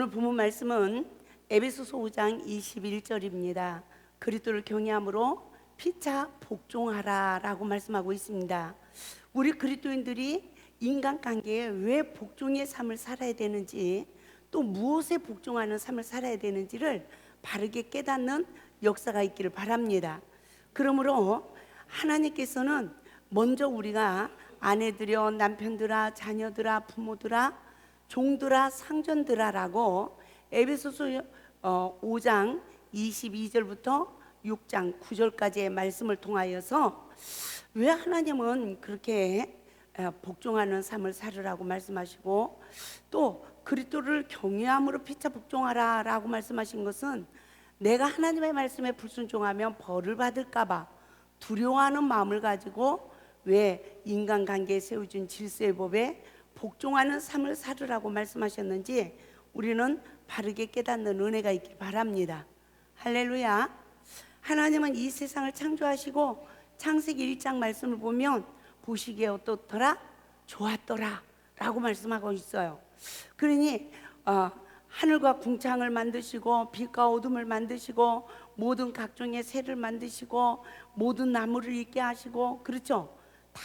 오늘 본문 말씀은 에베소서 5장 21절입니다. 그리스도를 경외함으로 피차 복종하라 라고 말씀하고 있습니다. 우리 그리스도인들이 인간관계에 왜 복종의 삶을 살아야 되는지, 또 무엇에 복종하는 삶을 살아야 되는지를 바르게 깨닫는 역사가 있기를 바랍니다. 그러므로 하나님께서는 먼저 우리가 아내들여, 남편들아, 자녀들아, 부모들아, 종들아, 상전들아라고 에베소서 5장 22절부터 6장 9절까지의 말씀을 통하여서 왜 하나님은 그렇게 복종하는 삶을 살으라고 말씀하시고, 또 그리스도를 경외함으로 피차 복종하라 라고 말씀하신 것은 내가 하나님의 말씀에 불순종하면 벌을 받을까 봐 두려워하는 마음을 가지고 왜 인간관계에 세워준 질서의 법에 복종하는 삶을 살으라고 말씀하셨는지 우리는 바르게 깨닫는 은혜가 있길 바랍니다. 할렐루야. 하나님은 이 세상을 창조하시고 창세기 1장 말씀을 보면 보시기에 어떻더라? 좋았더라 라고 말씀하고 있어요. 그러니 하늘과 궁창을 만드시고 빛과 어둠을 만드시고 모든 각종의 새를 만드시고 모든 나무를 있게 하시고, 그렇죠? 다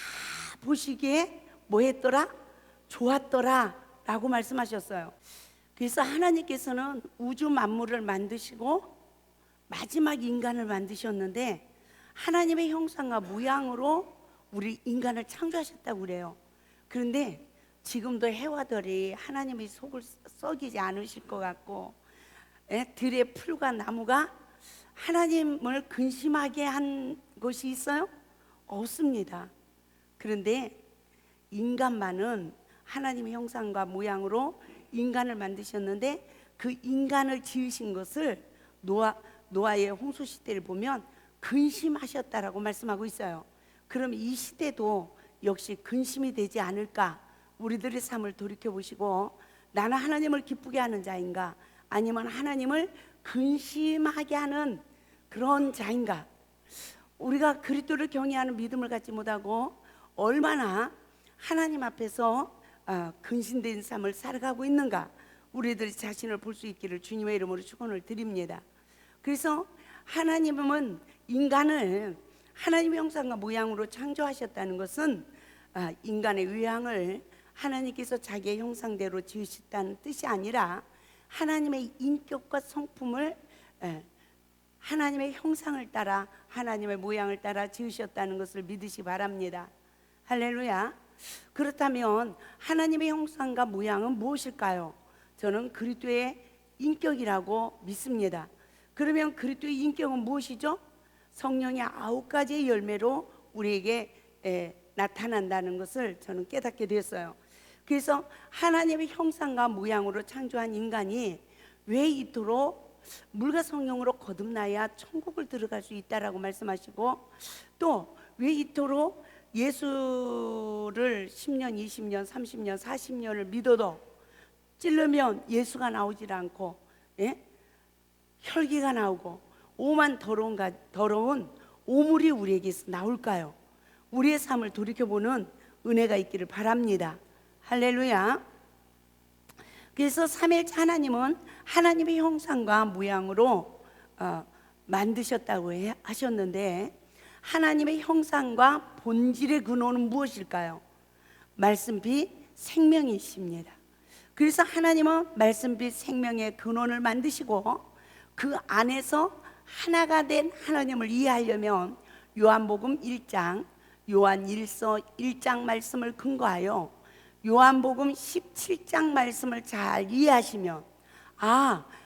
보시기에 뭐 했더라? 좋았더라 라고 말씀하셨어요. 그래서 하나님께서는 우주 만물을 만드시고 마지막 인간을 만드셨는데 하나님의 형상과 모양으로 우리 인간을 창조하셨다고 그래요. 그런데 지금도 해와들이 하나님의 속을 썩이지 않으실 것 같고, 들의 풀과 나무가 하나님을 근심하게 한 것이 있어요? 없습니다. 그런데 인간만은 하나님의 형상과 모양으로 인간을 만드셨는데 그 인간을 지으신 것을 노아의 홍수 시대를 보면 근심하셨다라고 말씀하고 있어요. 그럼 이 시대도 역시 근심이 되지 않을까? 우리들의 삶을 돌이켜보시고 나는 하나님을 기쁘게 하는 자인가? 아니면 하나님을 근심하게 하는 그런 자인가? 우리가 그리스도를 경외하는 믿음을 갖지 못하고 얼마나 하나님 앞에서 근심된 삶을 살아가고 있는가, 우리들이 자신을 볼 수 있기를 주님의 이름으로 축원을 드립니다. 그래서 하나님은 인간을 하나님의 형상과 모양으로 창조하셨다는 것은 인간의 외양을 하나님께서 자기의 형상대로 지으셨다는 뜻이 아니라 하나님의 인격과 성품을 하나님의 형상을 따라 하나님의 모양을 따라 지으셨다는 것을 믿으시 바랍니다. 할렐루야. 그렇다면 하나님의 형상과 모양은 무엇일까요? 저는 그리스도의 인격이라고 믿습니다. 그러면 그리스도의 인격은 무엇이죠? 성령의 9가지의 열매로 우리에게 나타난다는 것을 저는 깨닫게 되었어요. 그래서 하나님의 형상과 모양으로 창조한 인간이 왜 이토록 물과 성령으로 거듭나야 천국을 들어갈 수 있다라고 말씀하시고, 또 왜 이토록 예수를 10년, 20년, 30년, 40년을 믿어도 찔르면 예수가 나오질 않고, 혈기가 나오고 오만 더러운 오물이 우리에게서 나올까요? 우리의 삶을 돌이켜보는 은혜가 있기를 바랍니다. 할렐루야. 그래서 삼위일체 하나님은 하나님의 형상과 모양으로 만드셨다고 하셨는데 하나님의 형상과 본질의 근원은 무엇일까요? 말씀빛 생명이십니다. 그래서 하나님은 말씀빛 생명의 근원을 만드시고 그 안에서 하나가 된 하나님을 이해하려면 요한복음 1장, 요한 1서 1장 말씀을 근거하여 요한복음 17장 말씀을 잘 이해하시면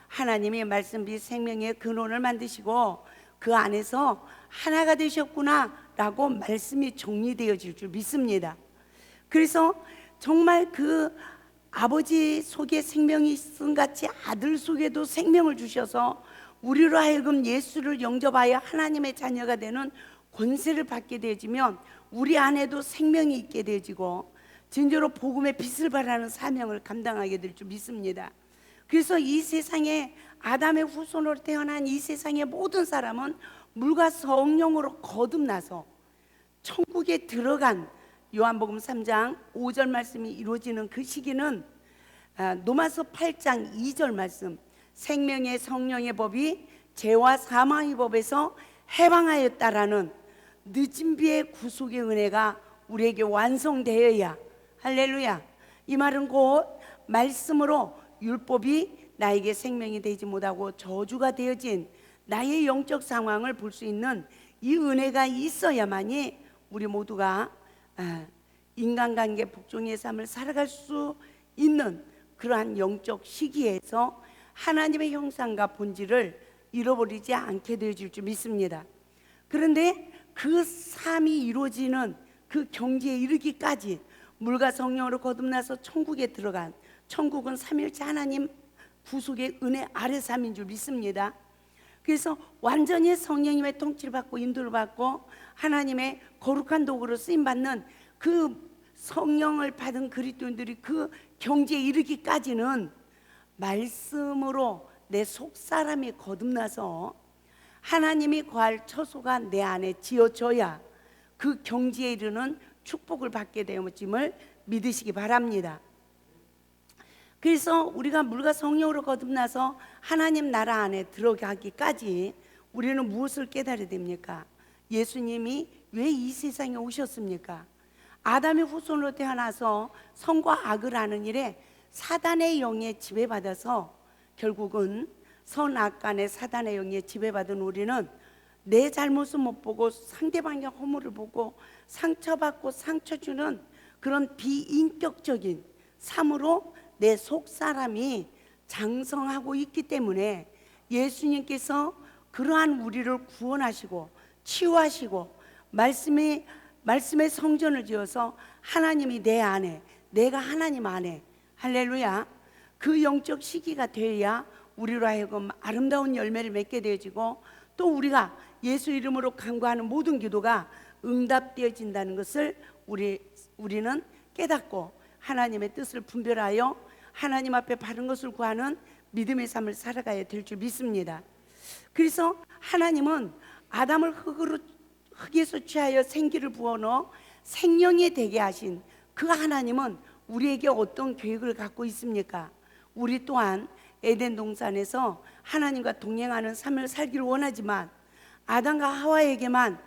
하나님이 말씀빛 생명의 근원을 만드시고 그 안에서 하나가 되셨구나 라고 말씀이 정리되어질 줄 믿습니다. 그래서 정말 그 아버지 속에 생명이 있음 같이 아들 속에도 생명을 주셔서 우리로 하여금 예수를 영접하여 하나님의 자녀가 되는 권세를 받게 되어지면 우리 안에도 생명이 있게 되어지고 진짜로 복음의 빛을 발하는 사명을 감당하게 될 줄 믿습니다. 그래서 이 세상에 아담의 후손으로 태어난 이 세상의 모든 사람은 물과 성령으로 거듭나서 천국에 들어간 요한복음 3장 5절 말씀이 이루어지는 그 시기는 로마서 8장 2절 말씀, 생명의 성령의 법이 죄와 사망의 법에서 해방하였다라는 늦은 비의 구속의 은혜가 우리에게 완성되어야, 할렐루야, 이 말은 곧 말씀으로 율법이 나에게 생명이 되지 못하고 저주가 되어진 나의 영적 상황을 볼 수 있는 이 은혜가 있어야만이 우리 모두가 인간관계 복종의 삶을 살아갈 수 있는 그러한 영적 시기에서 하나님의 형상과 본질을 잃어버리지 않게 되어질 줄 믿습니다. 그런데 그 삶이 이루어지는 그 경지에 이르기까지 물과 성령으로 거듭나서 천국에 들어간, 천국은 삼일째 하나님 구속의 은혜 아래 삶인 줄 믿습니다. 그래서 완전히 성령님의 통치를 받고 인도를 받고 하나님의 거룩한 도구로 쓰임받는 그 성령을 받은 그리스도인들이 그 경지에 이르기까지는 말씀으로 내 속사람이 거듭나서 하나님이 거할 처소가 내 안에 지어져야 그 경지에 이르는 축복을 받게 되었음을 믿으시기 바랍니다. 그래서 우리가 물과 성령으로 거듭나서 하나님 나라 안에 들어가기까지 우리는 무엇을 깨달아야 됩니까? 예수님이 왜 이 세상에 오셨습니까? 아담의 후손으로 태어나서 선과 악을 하는 일에 사단의 영에 지배받아서 결국은 선악간의 사단의 영에 지배받은 우리는 내 잘못을 못 보고 상대방의 허물을 보고 상처받고 상처 주는 그런 비인격적인 삶으로 내 속사람이 장성하고 있기 때문에 예수님께서 그러한 우리를 구원하시고 치유하시고 말씀의 성전을 지어서 하나님이 내 안에, 내가 하나님 안에, 할렐루야, 그 영적 시기가 되어야 우리로 하여금 아름다운 열매를 맺게 되어지고 또 우리가 예수 이름으로 간구하는 모든 기도가 응답되어진다는 것을 우리는 깨닫고 하나님의 뜻을 분별하여 하나님 앞에 바른 것을 구하는 믿음의 삶을 살아가야 될 줄 믿습니다. 그래서 하나님은 아담을 흙에서 취하여 생기를 부어넣어 생명이 되게 하신 그 하나님은 우리에게 어떤 계획을 갖고 있습니까? 우리 또한 에덴 동산에서 하나님과 동행하는 삶을 살기를 원하지만 아담과 하와에게만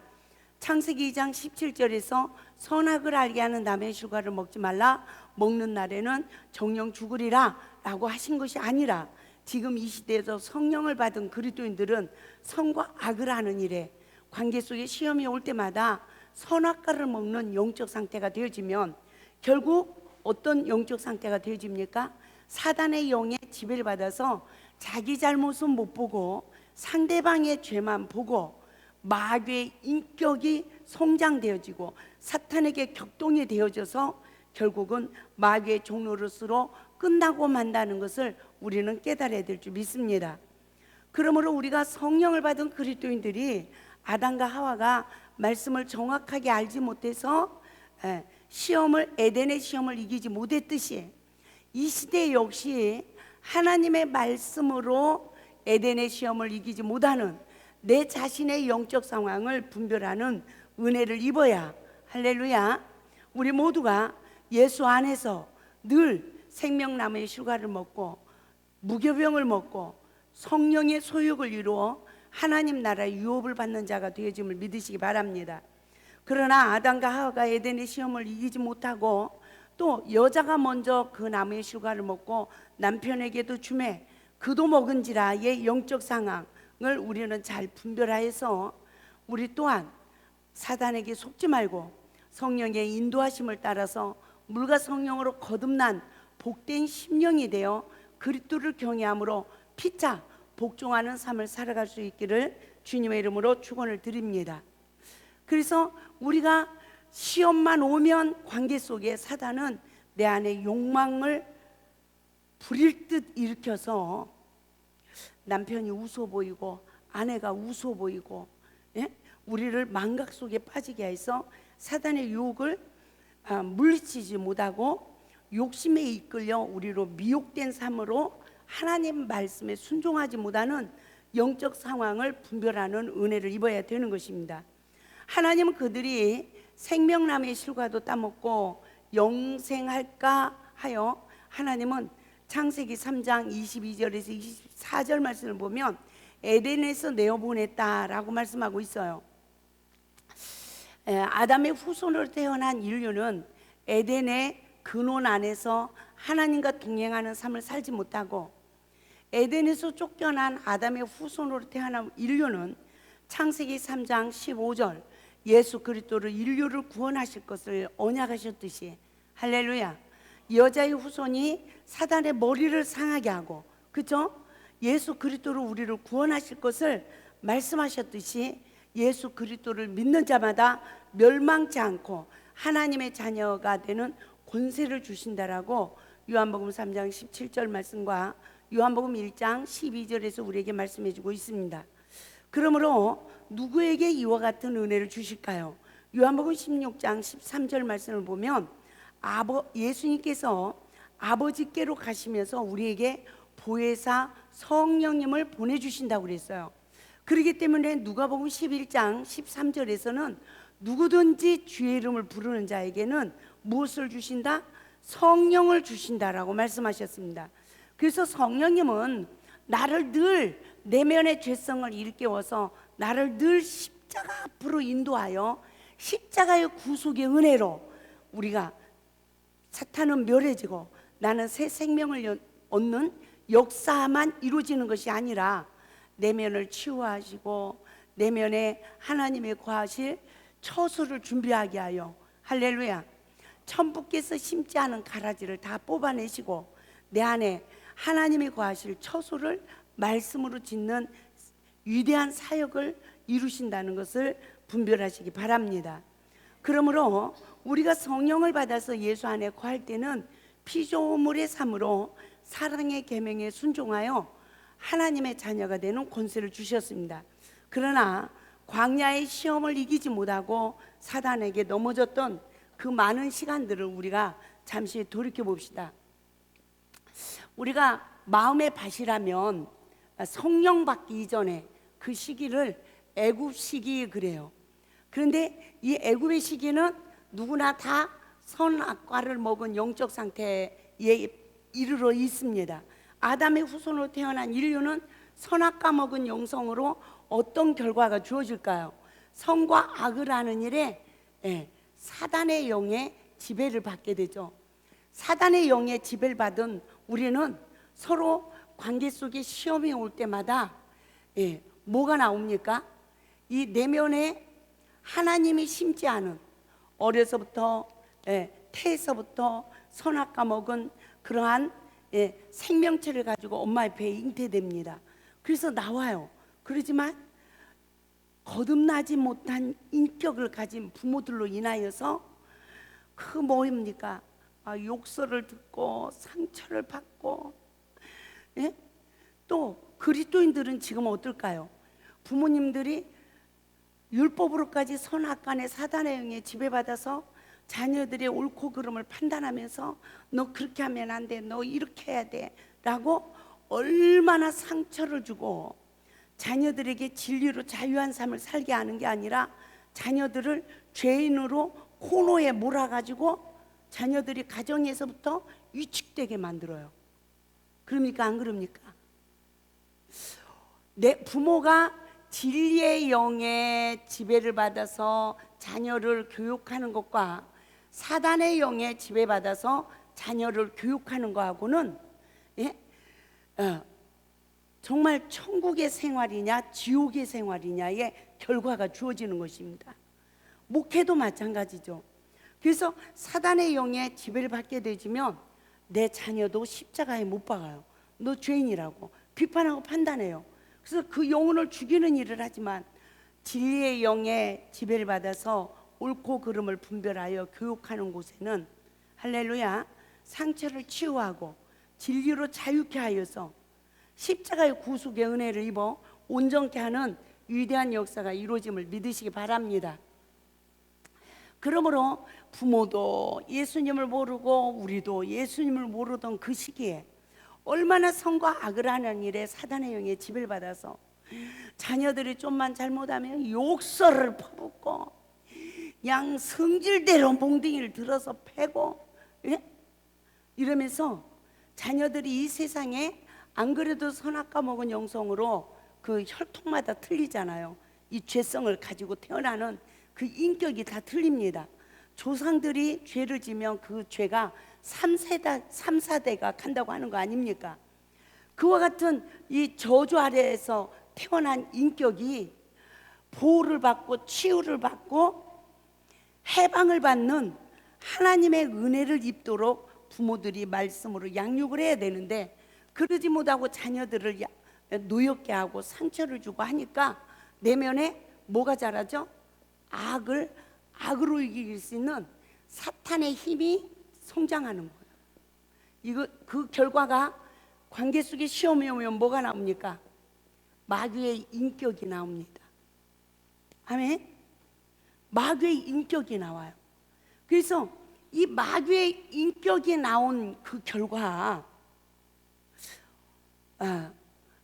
창세기 2장 17절에서 선악을 알게 하는 나무의 실과를 먹지 말라, 먹는 날에는 정령 죽으리라 라고 하신 것이 아니라 지금 이 시대에서 성령을 받은 그리스도인들은 선과 악을 하는 일에 관계 속에 시험이 올 때마다 선악과를 먹는 영적 상태가 되어지면 결국 어떤 영적 상태가 되어집니까? 사단의 영에 지배를 받아서 자기 잘못은 못 보고 상대방의 죄만 보고 마귀의 인격이 성장되어지고 사탄에게 격동이 되어져서 결국은 마귀의 종로로서 끝나고 만다는 것을 우리는 깨달아야 될 줄 믿습니다. 그러므로 우리가 성령을 받은 그리스도인들이 아담과 하와가 말씀을 정확하게 알지 못해서 에덴의 시험을 이기지 못했듯이 이 시대 역시 하나님의 말씀으로 에덴의 시험을 이기지 못하는 내 자신의 영적 상황을 분별하는 은혜를 입어야, 할렐루야, 우리 모두가 예수 안에서 늘 생명나무의 실과를 먹고 무교병을 먹고 성령의 소욕을 이루어 하나님 나라의 유업을 받는 자가 되어짐을 믿으시기 바랍니다. 그러나 아담과 하와가 에덴의 시험을 이기지 못하고 또 여자가 먼저 그 나무의 실과를 먹고 남편에게도 주매 그도 먹은지라의 영적 상황을 우리는 잘 분별하여서 우리 또한 사단에게 속지 말고 성령의 인도하심을 따라서 물과 성령으로 거듭난 복된 심령이 되어 그리스도를 경외함으로 피차 복종하는 삶을 살아갈 수 있기를 주님의 이름으로 축원을 드립니다. 그래서 우리가 시험만 오면 관계 속에 사단은 내 안에 욕망을 부릴 듯 일으켜서 남편이 웃어 보이고 아내가 웃어 보이고 우리를 망각 속에 빠지게 해서 사단의 유혹을 물리치지 못하고 욕심에 이끌려 우리로 미혹된 삶으로 하나님 말씀에 순종하지 못하는 영적 상황을 분별하는 은혜를 입어야 되는 것입니다. 하나님은 그들이 생명나무의 실과도 따먹고 영생할까 하여 하나님은 창세기 3장 22절에서 24절 말씀을 보면 에덴에서 내어보냈다라고 말씀하고 있어요. 아담의 후손으로 태어난 인류는 에덴의 근원 안에서 하나님과 동행하는 삶을 살지 못하고, 에덴에서 쫓겨난 아담의 후손으로 태어난 인류는 창세기 3장 15절 예수 그리스도를 인류를 구원하실 것을 언약하셨듯이, 할렐루야, 여자의 후손이 사단의 머리를 상하게 하고, 그렇죠? 예수 그리스도로 우리를 구원하실 것을 말씀하셨듯이 예수 그리스도를 믿는 자마다 멸망치 않고 하나님의 자녀가 되는 권세를 주신다라고 요한복음 3장 17절 말씀과 요한복음 1장 12절에서 우리에게 말씀해 주고 있습니다. 그러므로 누구에게 이와 같은 은혜를 주실까요? 요한복음 16장 13절 말씀을 보면 예수님께서 아버지께로 가시면서 우리에게 보혜사 성령님을 보내주신다고 그랬어요. 그렇기 때문에 누가복음 11장 13절에서는 누구든지 주의 이름을 부르는 자에게는 무엇을 주신다? 성령을 주신다라고 말씀하셨습니다. 그래서 성령님은 나를 늘 내면의 죄성을 일깨워서 나를 늘 십자가 앞으로 인도하여 십자가의 구속의 은혜로 우리가 사탄은 멸해지고 나는 새 생명을 얻는 역사만 이루어지는 것이 아니라 내면을 치유하시고 내면에 하나님의 거하실 처소를 준비하게 하여, 할렐루야, 천부께서 심지 않은 가라지를 다 뽑아내시고 내 안에 하나님의 거하실 처소를 말씀으로 짓는 위대한 사역을 이루신다는 것을 분별하시기 바랍니다. 그러므로 우리가 성령을 받아서 예수 안에 거할 때는 피조물의 삶으로 사랑의 계명에 순종하여 하나님의 자녀가 되는 권세를 주셨습니다. 그러나 광야의 시험을 이기지 못하고 사단에게 넘어졌던 그 많은 시간들을 우리가 잠시 돌이켜 봅시다. 우리가 마음의 밭이라면 성령 받기 이전에 그 시기를 애굽 시기 그래요. 그런데 이 애굽의 시기는 누구나 다 선악과를 먹은 영적 상태에 이르러 있습니다. 아담의 후손으로 태어난 인류는 선악과 먹은 영성으로 어떤 결과가 주어질까요? 선과 악을 하는 일에 사단의 영의 지배를 받게 되죠. 사단의 영의 지배를 받은 우리는 서로 관계 속에 시험이 올 때마다 뭐가 나옵니까? 이 내면에 하나님이 심지 않은, 어려서부터 태에서부터 선악과 먹은 그러한 생명체를 가지고 엄마의 배에 잉태됩니다. 그래서 나와요. 그러지만 거듭나지 못한 인격을 가진 부모들로 인하여서 그 뭐입니까? 욕설을 듣고 상처를 받고, 또 그리스도인들은 지금 어떨까요? 부모님들이 율법으로까지 선악간의 사단의 영에 지배받아서 자녀들의 옳고 그름을 판단하면서 너 그렇게 하면 안 돼, 너 이렇게 해야 돼 라고 얼마나 상처를 주고 자녀들에게 진리로 자유한 삶을 살게 하는 게 아니라 자녀들을 죄인으로 코너에 몰아가지고 자녀들이 가정에서부터 위축되게 만들어요. 그럽니까 안 그럽니까? 내 부모가 진리의 영의 지배를 받아서 자녀를 교육하는 것과 사단의 영의 지배받아서 자녀를 교육하는 것하고는 정말 천국의 생활이냐 지옥의 생활이냐의 결과가 주어지는 것입니다. 목회도 마찬가지죠. 그래서 사단의 영의 지배를 받게 되지면 내 자녀도 십자가에 못 박아요. 너 죄인이라고 비판하고 판단해요. 그래서 그 영혼을 죽이는 일을 하지만 진리의 영의 지배를 받아서 옳고 그름을 분별하여 교육하는 곳에는, 할렐루야, 상처를 치유하고 진리로 자유케 하여서 십자가의 구속의 은혜를 입어 온전케 하는 위대한 역사가 이루어짐을 믿으시기 바랍니다. 그러므로 부모도 예수님을 모르고 우리도 예수님을 모르던 그 시기에 얼마나 선과 악을 하는 일에 사단의 영에 지배를 받아서 자녀들이 좀만 잘못하면 욕설을 퍼붓고 양 성질대로 몽둥이를 들어서 패고 이러면서 자녀들이 이 세상에 안 그래도 선악과 먹은 영성으로 그 혈통마다 틀리잖아요. 이 죄성을 가지고 태어나는 그 인격이 다 틀립니다. 조상들이 죄를 지면 그 죄가 3, 4대가 간다고 하는 거 아닙니까? 그와 같은 이 저주 아래에서 태어난 인격이 보호를 받고 치유를 받고 해방을 받는 하나님의 은혜를 입도록 부모들이 말씀으로 양육을 해야 되는데, 그러지 못하고 자녀들을 노엽게 하고 상처를 주고 하니까 내면에 뭐가 자라죠? 악으로 이길 수 있는 사탄의 힘이 성장하는 거예요. 이거 그 결과가 관계 속에 시험이 오면 뭐가 나옵니까? 마귀의 인격이 나옵니다. 아멘. 마귀의 인격이 나와요. 그래서 이 마귀의 인격이 나온 그 결과,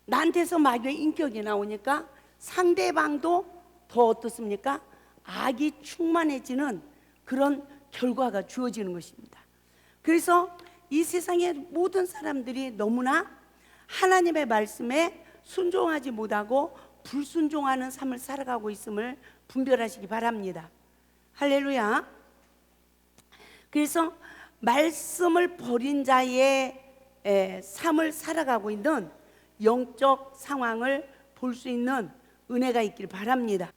나한테서 마귀의 인격이 나오니까 상대방도 더 어떻습니까? 악이 충만해지는 그런 결과가 주어지는 것입니다. 그래서 이 세상의 모든 사람들이 너무나 하나님의 말씀에 순종하지 못하고 불순종하는 삶을 살아가고 있음을 분별하시기 바랍니다. 할렐루야. 그래서 말씀을 버린 자의 삶을 살아가고 있는 영적 상황을 볼 수 있는 은혜가 있길 바랍니다.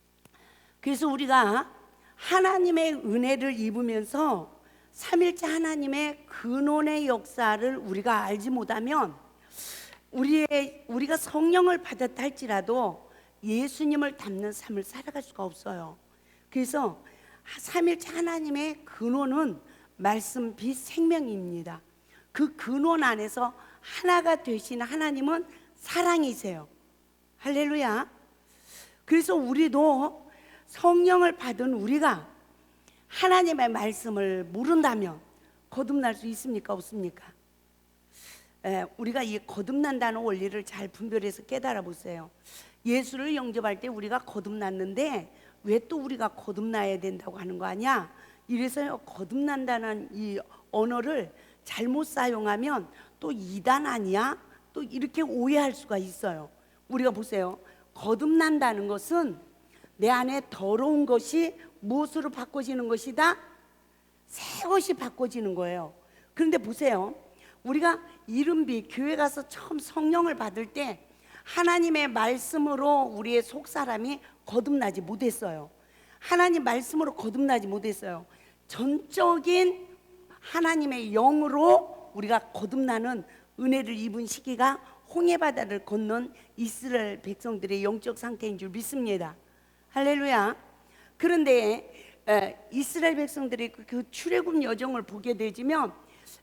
그래서 우리가 하나님의 은혜를 입으면서 삼일째 하나님의 근원의 역사를 우리가 알지 못하면 우리가 성령을 받았다 할지라도 예수님을 닮는 삶을 살아갈 수가 없어요. 그래서 삼일째 하나님의 근원은 말씀 빛 생명입니다. 그 근원 안에서 하나가 되신 하나님은 사랑이세요. 할렐루야. 그래서 우리도 성령을 받은 우리가 하나님의 말씀을 모른다면 거듭날 수 있습니까? 없습니까? 우리가 이 거듭난다는 원리를 잘 분별해서 깨달아 보세요. 예수를 영접할 때 우리가 거듭났는데 왜 또 우리가 거듭나야 된다고 하는 거 아니야? 이래서 거듭난다는 이 언어를 잘못 사용하면 또 이단 아니야? 또 이렇게 오해할 수가 있어요. 우리가 보세요. 거듭난다는 것은 내 안에 더러운 것이 무엇으로 바꿔지는 것이다? 새 것이 바꿔지는 거예요. 그런데 보세요. 우리가 이른비 교회 가서 처음 성령을 받을 때 하나님의 말씀으로 우리의 속사람이 거듭나지 못했어요. 하나님 말씀으로 거듭나지 못했어요. 전적인 하나님의 영으로 우리가 거듭나는 은혜를 입은 시기가 홍해바다를 건넌 이스라엘 백성들의 영적 상태인 줄 믿습니다. 할렐루야. 그런데 이스라엘 백성들이 그 출애굽 여정을 보게 되지면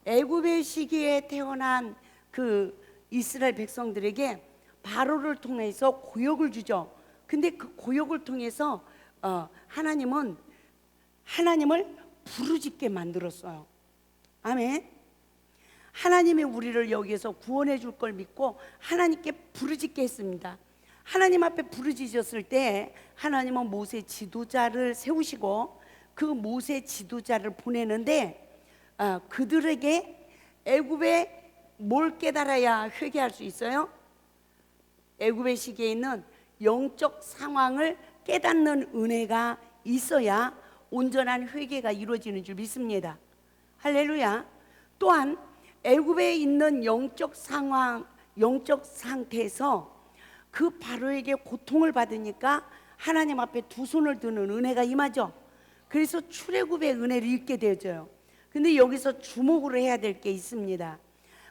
애굽의 시기에 태어난 그 이스라엘 백성들에게 바로를 통해서 고역을 주죠. 근데 그 고역을 통해서 하나님을 부르짖게 만들었어요. 아멘. 하나님이 우리를 여기에서 구원해 줄 걸 믿고 하나님께 부르짖게 했습니다. 하나님 앞에 부르짖었을 때 하나님은 모세 지도자를 세우시고 그 모세 지도자를 보내는데 그들에게 애굽에 뭘 깨달아야 회개할 수 있어요? 애굽의 시기에 있는 영적 상황을 깨닫는 은혜가 있어야 온전한 회개가 이루어지는 줄 믿습니다. 할렐루야. 또한 애굽에 있는 영적 상황, 영적 상태에서 그 바로에게 고통을 받으니까 하나님 앞에 두 손을 드는 은혜가 임하죠. 그래서 출애굽의 은혜를 입게 되어져요. 근데 여기서 주목으로 해야 될 게 있습니다.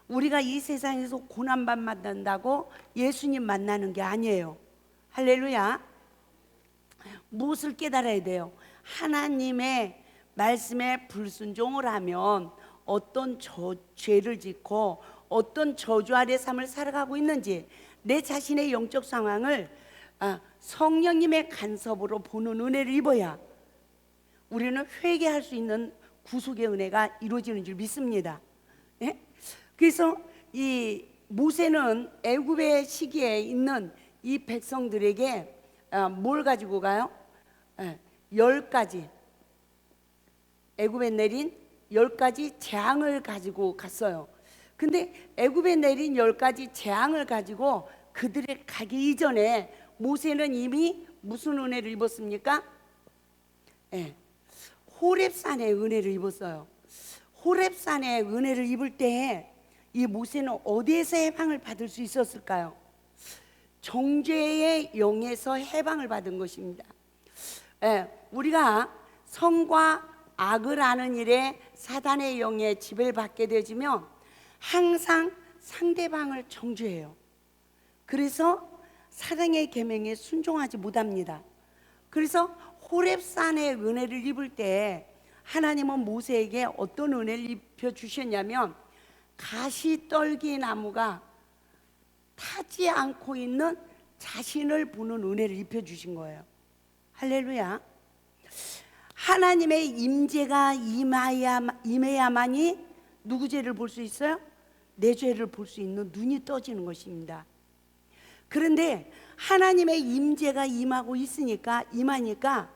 우리가 이 세상에서 고난만 만난다고 예수님 만나는 게 아니에요. 할렐루야. 무엇을 깨달아야 돼요? 하나님의 말씀에 불순종을 하면 어떤 죄를 짓고 어떤 저주 아래 삶을 살아가고 있는지 내 자신의 영적 상황을 성령님의 간섭으로 보는 은혜를 입어야 우리는 회개할 수 있는 구속의 은혜가 이루어지는 줄 믿습니다. 예? 그래서 이 모세는 애굽의 시기에 있는 이 백성들에게 뭘 가지고 가요? 10가지 애굽에 내린 10가지 재앙을 가지고 갔어요. 근데 애굽에 내린 10가지 재앙을 가지고 그들의 가기 이전에 모세는 이미 무슨 은혜를 입었습니까? 예, 호렙산의 은혜를 입었어요. 호렙산의 은혜를 입을 때 이 모세는 어디에서 해방을 받을 수 있었을까요? 정죄의 영에서 해방을 받은 것입니다. 예, 우리가 선과 악을 아는 일에 사단의 영에 지배를 받게 되지면 항상 상대방을 정죄해요. 그래서 사랑의 계명에 순종하지 못합니다. 그래서 호렙산의 은혜를 입을 때 하나님은 모세에게 어떤 은혜를 입혀 주셨냐면 가시떨기 나무가 타지 않고 있는 자신을 보는 은혜를 입혀 주신 거예요. 할렐루야. 하나님의 임재가 임해야만이 누구 죄를 볼 수 있어요? 내 죄를 볼 수 있는 눈이 떠지는 것입니다. 그런데 하나님의 임재가 임하니까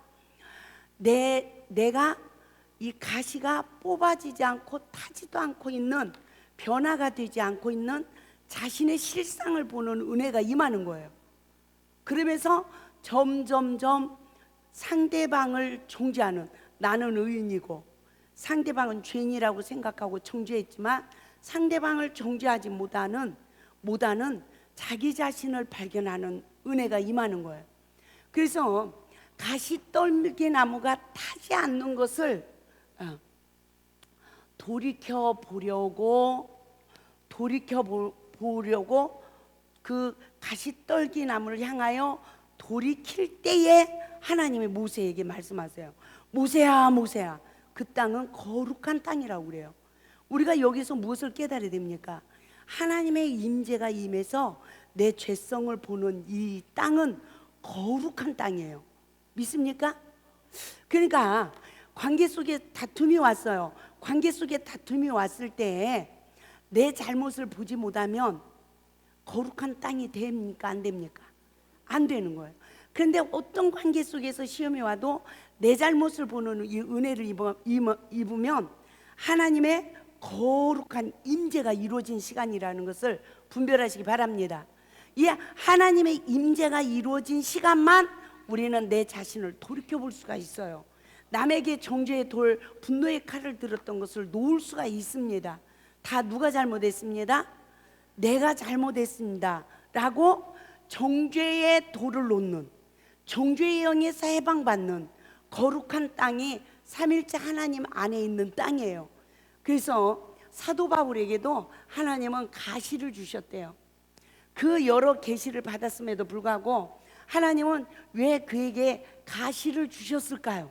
내가 이 가시가 뽑아지지 않고 타지도 않고 있는, 변화가 되지 않고 있는 자신의 실상을 보는 은혜가 임하는 거예요. 그러면서 점점점 상대방을 정죄하는, 나는 의인이고 상대방은 죄인이라고 생각하고 정죄했지만 상대방을 정죄하지 못하는 자기 자신을 발견하는 은혜가 임하는 거예요. 그래서 가시떨기 나무가 타지 않는 것을 돌이켜 보려고 그 가시떨기 나무를 향하여 돌이킬 때에 하나님이 모세에게 말씀하세요. 모세야, 모세야, 그 땅은 거룩한 땅이라고 그래요. 우리가 여기서 무엇을 깨달아야 됩니까? 하나님의 임재가 임해서 내 죄성을 보는 이 땅은 거룩한 땅이에요. 믿습니까? 그러니까 관계 속에 다툼이 왔어요. 관계 속에 다툼이 왔을 때 내 잘못을 보지 못하면 거룩한 땅이 됩니까? 안 됩니까? 안 되는 거예요. 그런데 어떤 관계 속에서 시험이 와도 내 잘못을 보는 이 은혜를 입으면 하나님의 거룩한 임재가 이루어진 시간이라는 것을 분별하시기 바랍니다. 이 하나님의 임재가 이루어진 시간만 우리는 내 자신을 돌이켜 볼 수가 있어요. 남에게 정죄의 돌, 분노의 칼을 들었던 것을 놓을 수가 있습니다. 다 누가 잘못했습니다? 내가 잘못했습니다 라고 정죄의 돌을 놓는, 정죄의 영에서 해방받는 거룩한 땅이 삼일째 하나님 안에 있는 땅이에요. 그래서 사도 바울에게도 하나님은 가시를 주셨대요. 그 여러 계시를 받았음에도 불구하고 하나님은 왜 그에게 가시를 주셨을까요?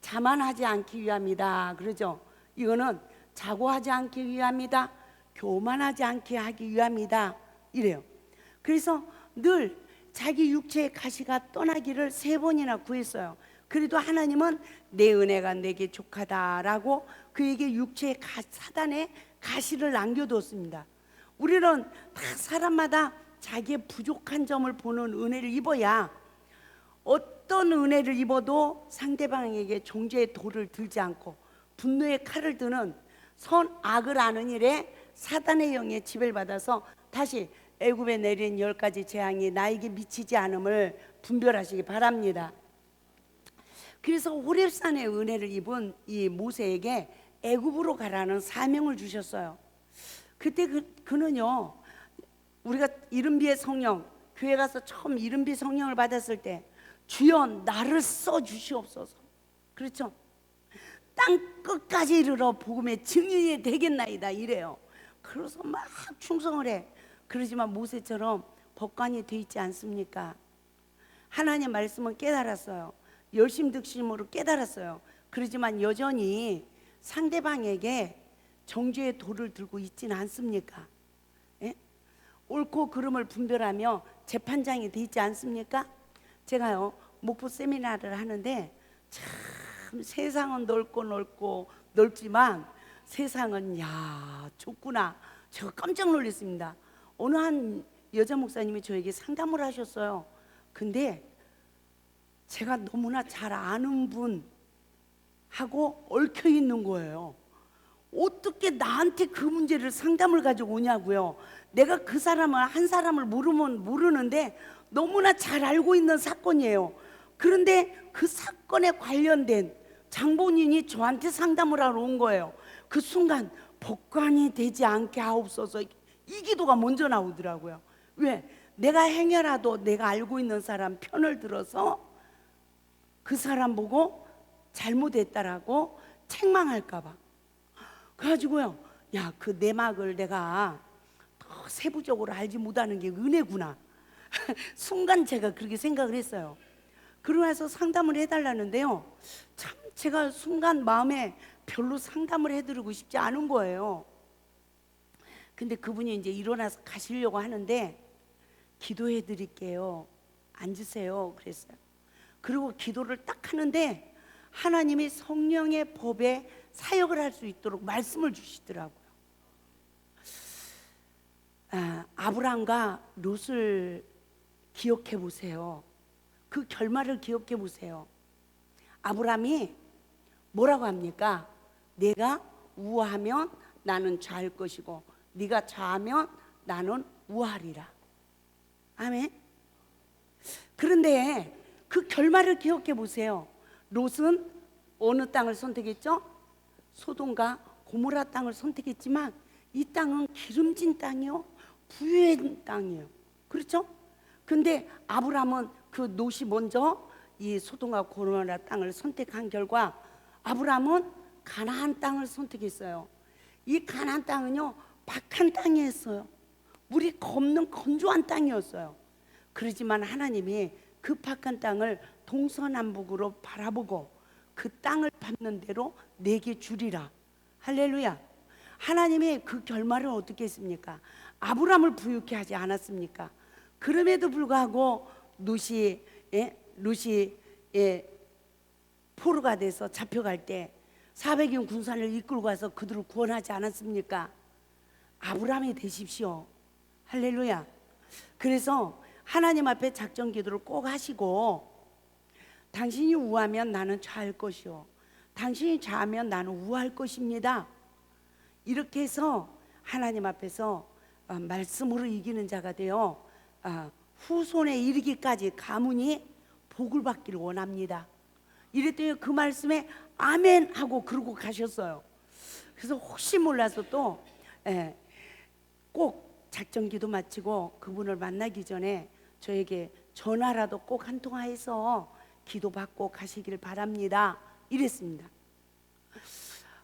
자만하지 않기 위함이다 그러죠. 이거는 자고하지 않기 위함이다, 교만하지 않게 하기 위함이다 이래요. 그래서 늘 자기 육체의 가시가 떠나기를 3번이나 구했어요. 그래도 하나님은 내 은혜가 내게 족하다라고 그에게 육체의 사단의 가시를 남겨두었습니다. 우리는 다 사람마다 자기의 부족한 점을 보는 은혜를 입어야, 어떤 은혜를 입어도 상대방에게 정죄의 돌을 들지 않고 분노의 칼을 드는 선악을 아는 일에 사단의 영에 지배를 받아서 다시 애굽에 내린 10가지 재앙이 나에게 미치지 않음을 분별하시기 바랍니다. 그래서 호렙산의 은혜를 입은 이 모세에게 애굽으로 가라는 사명을 주셨어요. 그때 그는요, 우리가 이른비의 성령, 교회 가서 처음 이른비 성령을 받았을 때 주여 나를 써 주시옵소서, 그렇죠? 땅 끝까지 이르러 복음의 증인이 되겠나이다 이래요. 그래서 막 충성을 해. 그러지만 모세처럼 법관이 돼 있지 않습니까? 하나님 말씀은 깨달았어요. 열심득심으로 깨달았어요. 그러지만 여전히 상대방에게 정죄의 돌을 들고 있지는 않습니까? 예? 옳고 그름을 분별하며 재판장이 돼 있지 않습니까? 제가요 목포 세미나를 하는데 참 세상은 넓고 넓지만 세상은 야 좁구나. 제가 깜짝 놀랐습니다. 어느 한 여자 목사님이 저에게 상담을 하셨어요. 근데 제가 너무나 잘 아는 분하고 얽혀 있는 거예요. 어떻게 나한테 그 문제를 상담을 가지고 오냐고요. 내가 그 사람을 한 사람을 모르면 모르는데 너무나 잘 알고 있는 사건이에요. 그런데 그 사건에 관련된 장본인이 저한테 상담을 하러 온 거예요. 그 순간 법관이 되지 않게 하옵소서, 이 기도가 먼저 나오더라고요. 왜? 내가 행여라도 내가 알고 있는 사람 편을 들어서 그 사람 보고 잘못했다라고 책망할까 봐. 그래가지고요, 야, 그 내막을 내가 더 세부적으로 알지 못하는 게 은혜구나. 순간 제가 그렇게 생각을 했어요. 그러고 나서 상담을 해달라는데요, 참 제가 순간 마음에 별로 상담을 해드리고 싶지 않은 거예요. 근데 그분이 이제 일어나서 가시려고 하는데, 기도해 드릴게요, 앉으세요 그랬어요. 그리고 기도를 딱 하는데 하나님이 성령의 법에 사역을 할 수 있도록 말씀을 주시더라고요. 아브람과 롯을 기억해 보세요. 그 결말을 기억해 보세요. 아브람이 뭐라고 합니까? 내가 우하면 나는 좌할 것이고 네가 좌하면 나는 우하리라. 아멘. 그런데 그 결말을 기억해 보세요. 롯은 어느 땅을 선택했죠? 소돔과 고모라 땅을 선택했지만 이 땅은 기름진 땅이요, 부유한 땅이에요. 그렇죠? 근데 아브람은 그 롯이 먼저 이 소돔과 고모라 땅을 선택한 결과 아브람은 가나안 땅을 선택했어요. 이 가나안 땅은요, 박한 땅이었어요. 물이 없는 건조한 땅이었어요. 그러지만 하나님이 그 박한 땅을 동서남북으로 바라보고 그 땅을 밟는 대로 내게 주리라. 할렐루야. 하나님이 그 결말을 어떻게 했습니까? 아브람을 부유케 하지 않았습니까? 그럼에도 불구하고 롯이 포로가 돼서 잡혀갈 때 400인 군사를 이끌고 가서 그들을 구원하지 않았습니까? 아브람이 되십시오. 할렐루야. 그래서 하나님 앞에 작전 기도를 꼭 하시고, 당신이 우하면 나는 좌할 것이요, 당신이 좌하면 나는 우할 것입니다. 이렇게 해서 하나님 앞에서 말씀으로 이기는 자가 되어 후손에 이르기까지 가문이 복을 받기를 원합니다. 이랬더니 그 말씀에 아멘 하고 그러고 가셨어요. 그래서 혹시 몰라서 또 꼭 작전기도 마치고 그분을 만나기 전에 저에게 전화라도 꼭 한 통화해서 기도받고 가시길 바랍니다, 이랬습니다.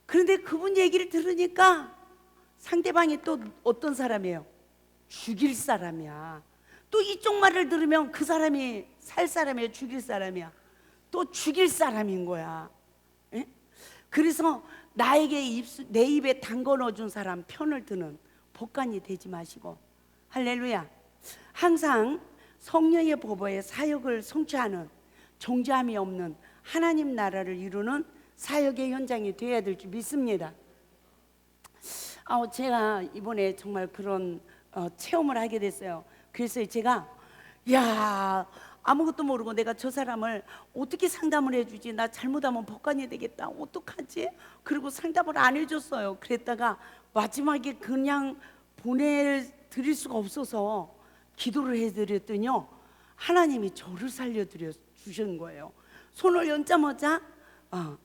그런데 그분 얘기를 들으니까 상대방이 또 어떤 사람이에요? 죽일 사람이야. 또 이쪽 말을 들으면 그 사람이 살 사람이야, 죽일 사람이야? 또 죽일 사람인 거야. 에? 그래서 나에게 내 입에 담궈 넣어준 사람 편을 드는 법관이 되지 마시고, 할렐루야, 항상 성령의 법에 사역을 성취하는, 정죄함이 없는 하나님 나라를 이루는 사역의 현장이 되어야 될 줄 믿습니다. 제가 이번에 정말 그런 체험을 하게 됐어요. 그래서 제가 아무것도 모르고 내가 저 사람을 어떻게 상담을 해주지, 나 잘못하면 법관이 되겠다, 어떡하지? 그리고 상담을 안 해줬어요. 그랬다가 마지막에 그냥 보내드릴 수가 없어서 기도를 해드렸더니요, 하나님이 저를 살려드려 주신 거예요. 손을 얹자마자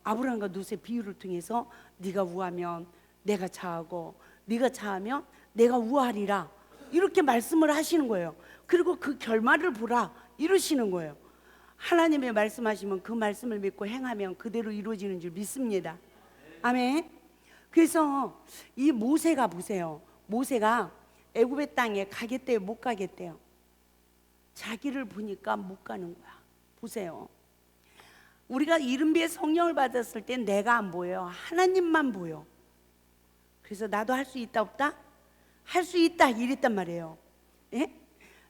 아브람과 롯의 비유를 통해서 네가 우하면 내가 좌하고 네가 좌하면 내가 우하리라, 이렇게 말씀을 하시는 거예요. 그리고 그 결말을 보라, 이러시는 거예요. 하나님의 말씀하시면 그 말씀을 믿고 행하면 그대로 이루어지는 줄 믿습니다. 아멘. 그래서 이 모세가 보세요. 모세가 애굽의 땅에 가겠대요, 못 가겠대요? 자기를 보니까 못 가는 거야. 보세요. 우리가 이른비의 성령을 받았을 때 내가 안 보여요. 하나님만 보여. 그래서 나도 할 수 있다 없다? 할 수 있다 이랬단 말이에요. 예?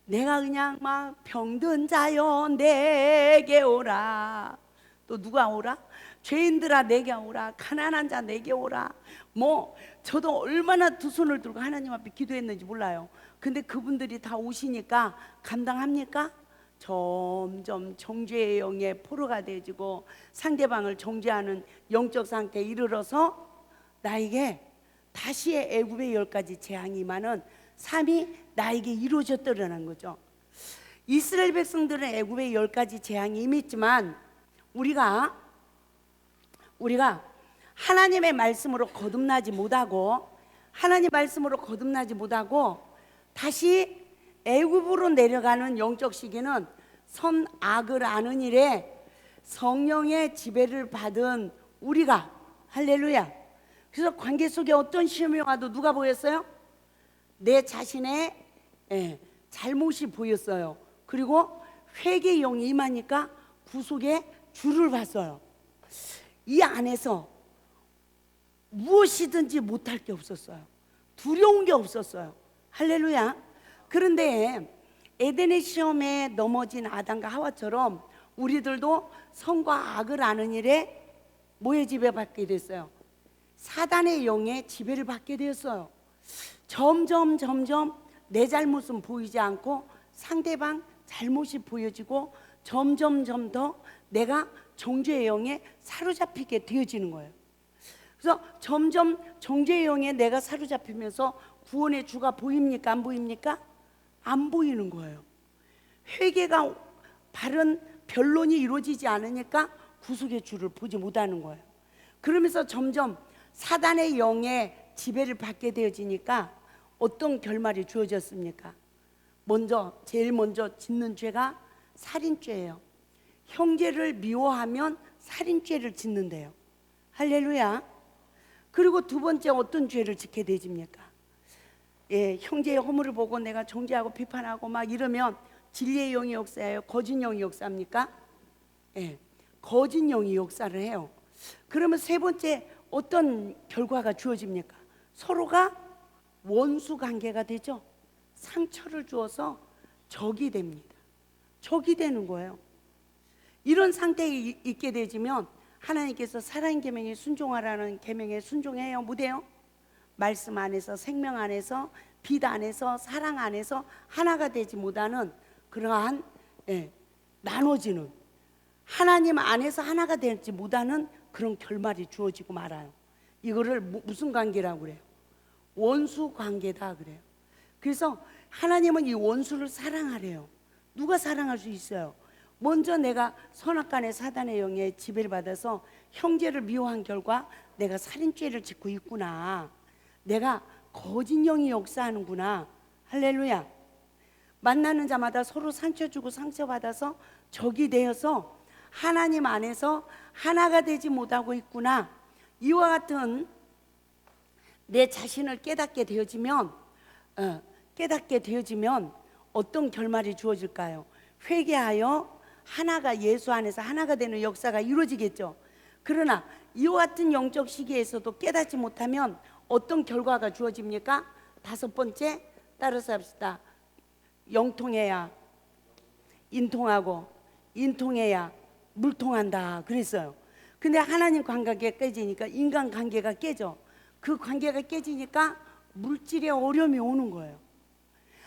내가 그냥 막 병든 자여 내게 오라. 또 누가 오라? 죄인들아 내게 오라. 가난한 자 내게 오라. 저도 얼마나 두 손을 들고 하나님 앞에 기도했는지 몰라요. 근데 그분들이 다 오시니까 감당합니까? 점점 정죄의 영에 포로가 되어지고 상대방을 정죄하는 영적 상태에 이르러서 나에게 다시 애굽의 10가지 재앙이 임하는 삶이 나에게 이루어졌더라는 거죠. 이스라엘 백성들은 애굽의 10가지 재앙이 임했지만 우리가 하나님의 말씀으로 거듭나지 못하고 다시 애굽으로 내려가는 영적 시기는 선악을 아는 일에 성령의 지배를 받은 우리가, 할렐루야. 그래서 관계 속에 어떤 시험이 와도 누가 보였어요? 내 자신의 잘못이 보였어요. 그리고 회개의 영이 임하니까 구속의 주를 봤어요. 이 안에서 무엇이든지 못할 게 없었어요. 두려운 게 없었어요. 할렐루야. 그런데 에덴의 시험에 넘어진 아담과 하와처럼 우리들도 선과 악을 아는 일에 뭐에 지배받게 됐어요? 사단의 영에 지배를 받게 되었어요. 점점 내 잘못은 보이지 않고 상대방 잘못이 보여지고 점점 더 내가 정죄의 영에 사로잡히게 되어지는 거예요. 그래서 점점 정죄의 영에 내가 사로잡히면서 구원의 주가 보입니까? 안 보입니까? 안 보이는 거예요. 회개가 바른 변론이 이루어지지 않으니까 구속의 주를 보지 못하는 거예요. 그러면서 점점 사단의 영에 지배를 받게 되어지니까 어떤 결말이 주어졌습니까? 제일 먼저 짓는 죄가 살인죄예요. 형제를 미워하면 살인죄를 짓는데요. 할렐루야. 그리고 두 번째 어떤 죄를 짓게 되집니까? 형제의 허물을 보고 내가 정죄하고 비판하고 막 이러면 진리의 영이 역사해요? 거짓 영이 역사합니까? 거짓 영이 역사를 해요. 그러면 세 번째 어떤 결과가 주어집니까? 서로가 원수 관계가 되죠. 상처를 주어서 적이 됩니다. 적이 되는 거예요. 이런 상태에 있게 되지면 하나님께서 살아있는 계명에 순종하라는 계명에 순종해요? 못해요? 말씀 안에서, 생명 안에서, 빛 안에서, 사랑 안에서 하나가 되지 못하는 그러한 나눠지는, 하나님 안에서 하나가 되지 못하는 그런 결말이 주어지고 말아요. 이거를 무슨 관계라고 그래요? 원수 관계다 그래요. 그래서 하나님은 이 원수를 사랑하래요. 누가 사랑할 수 있어요? 먼저 내가 선악간의 사단의 영에 지배를 받아서 형제를 미워한 결과 내가 살인죄를 짓고 있구나. 내가 거짓 영이 역사하는구나. 할렐루야. 만나는 자마다 서로 상처 주고 상처받아서 적이 되어서 하나님 안에서 하나가 되지 못하고 있구나. 이와 같은 내 자신을 깨닫게 되어지면 어떤 결말이 주어질까요? 회개하여 하나가, 예수 안에서 하나가 되는 역사가 이루어지겠죠. 그러나 이와 같은 영적 시기에서도 깨닫지 못하면 어떤 결과가 주어집니까? 다섯 번째, 따라서 합시다. 영통해야 인통하고 인통해야 물통한다 그랬어요. 근데 하나님 관계가 깨지니까 인간 관계가 깨져. 그 관계가 깨지니까 물질의 어려움이 오는 거예요.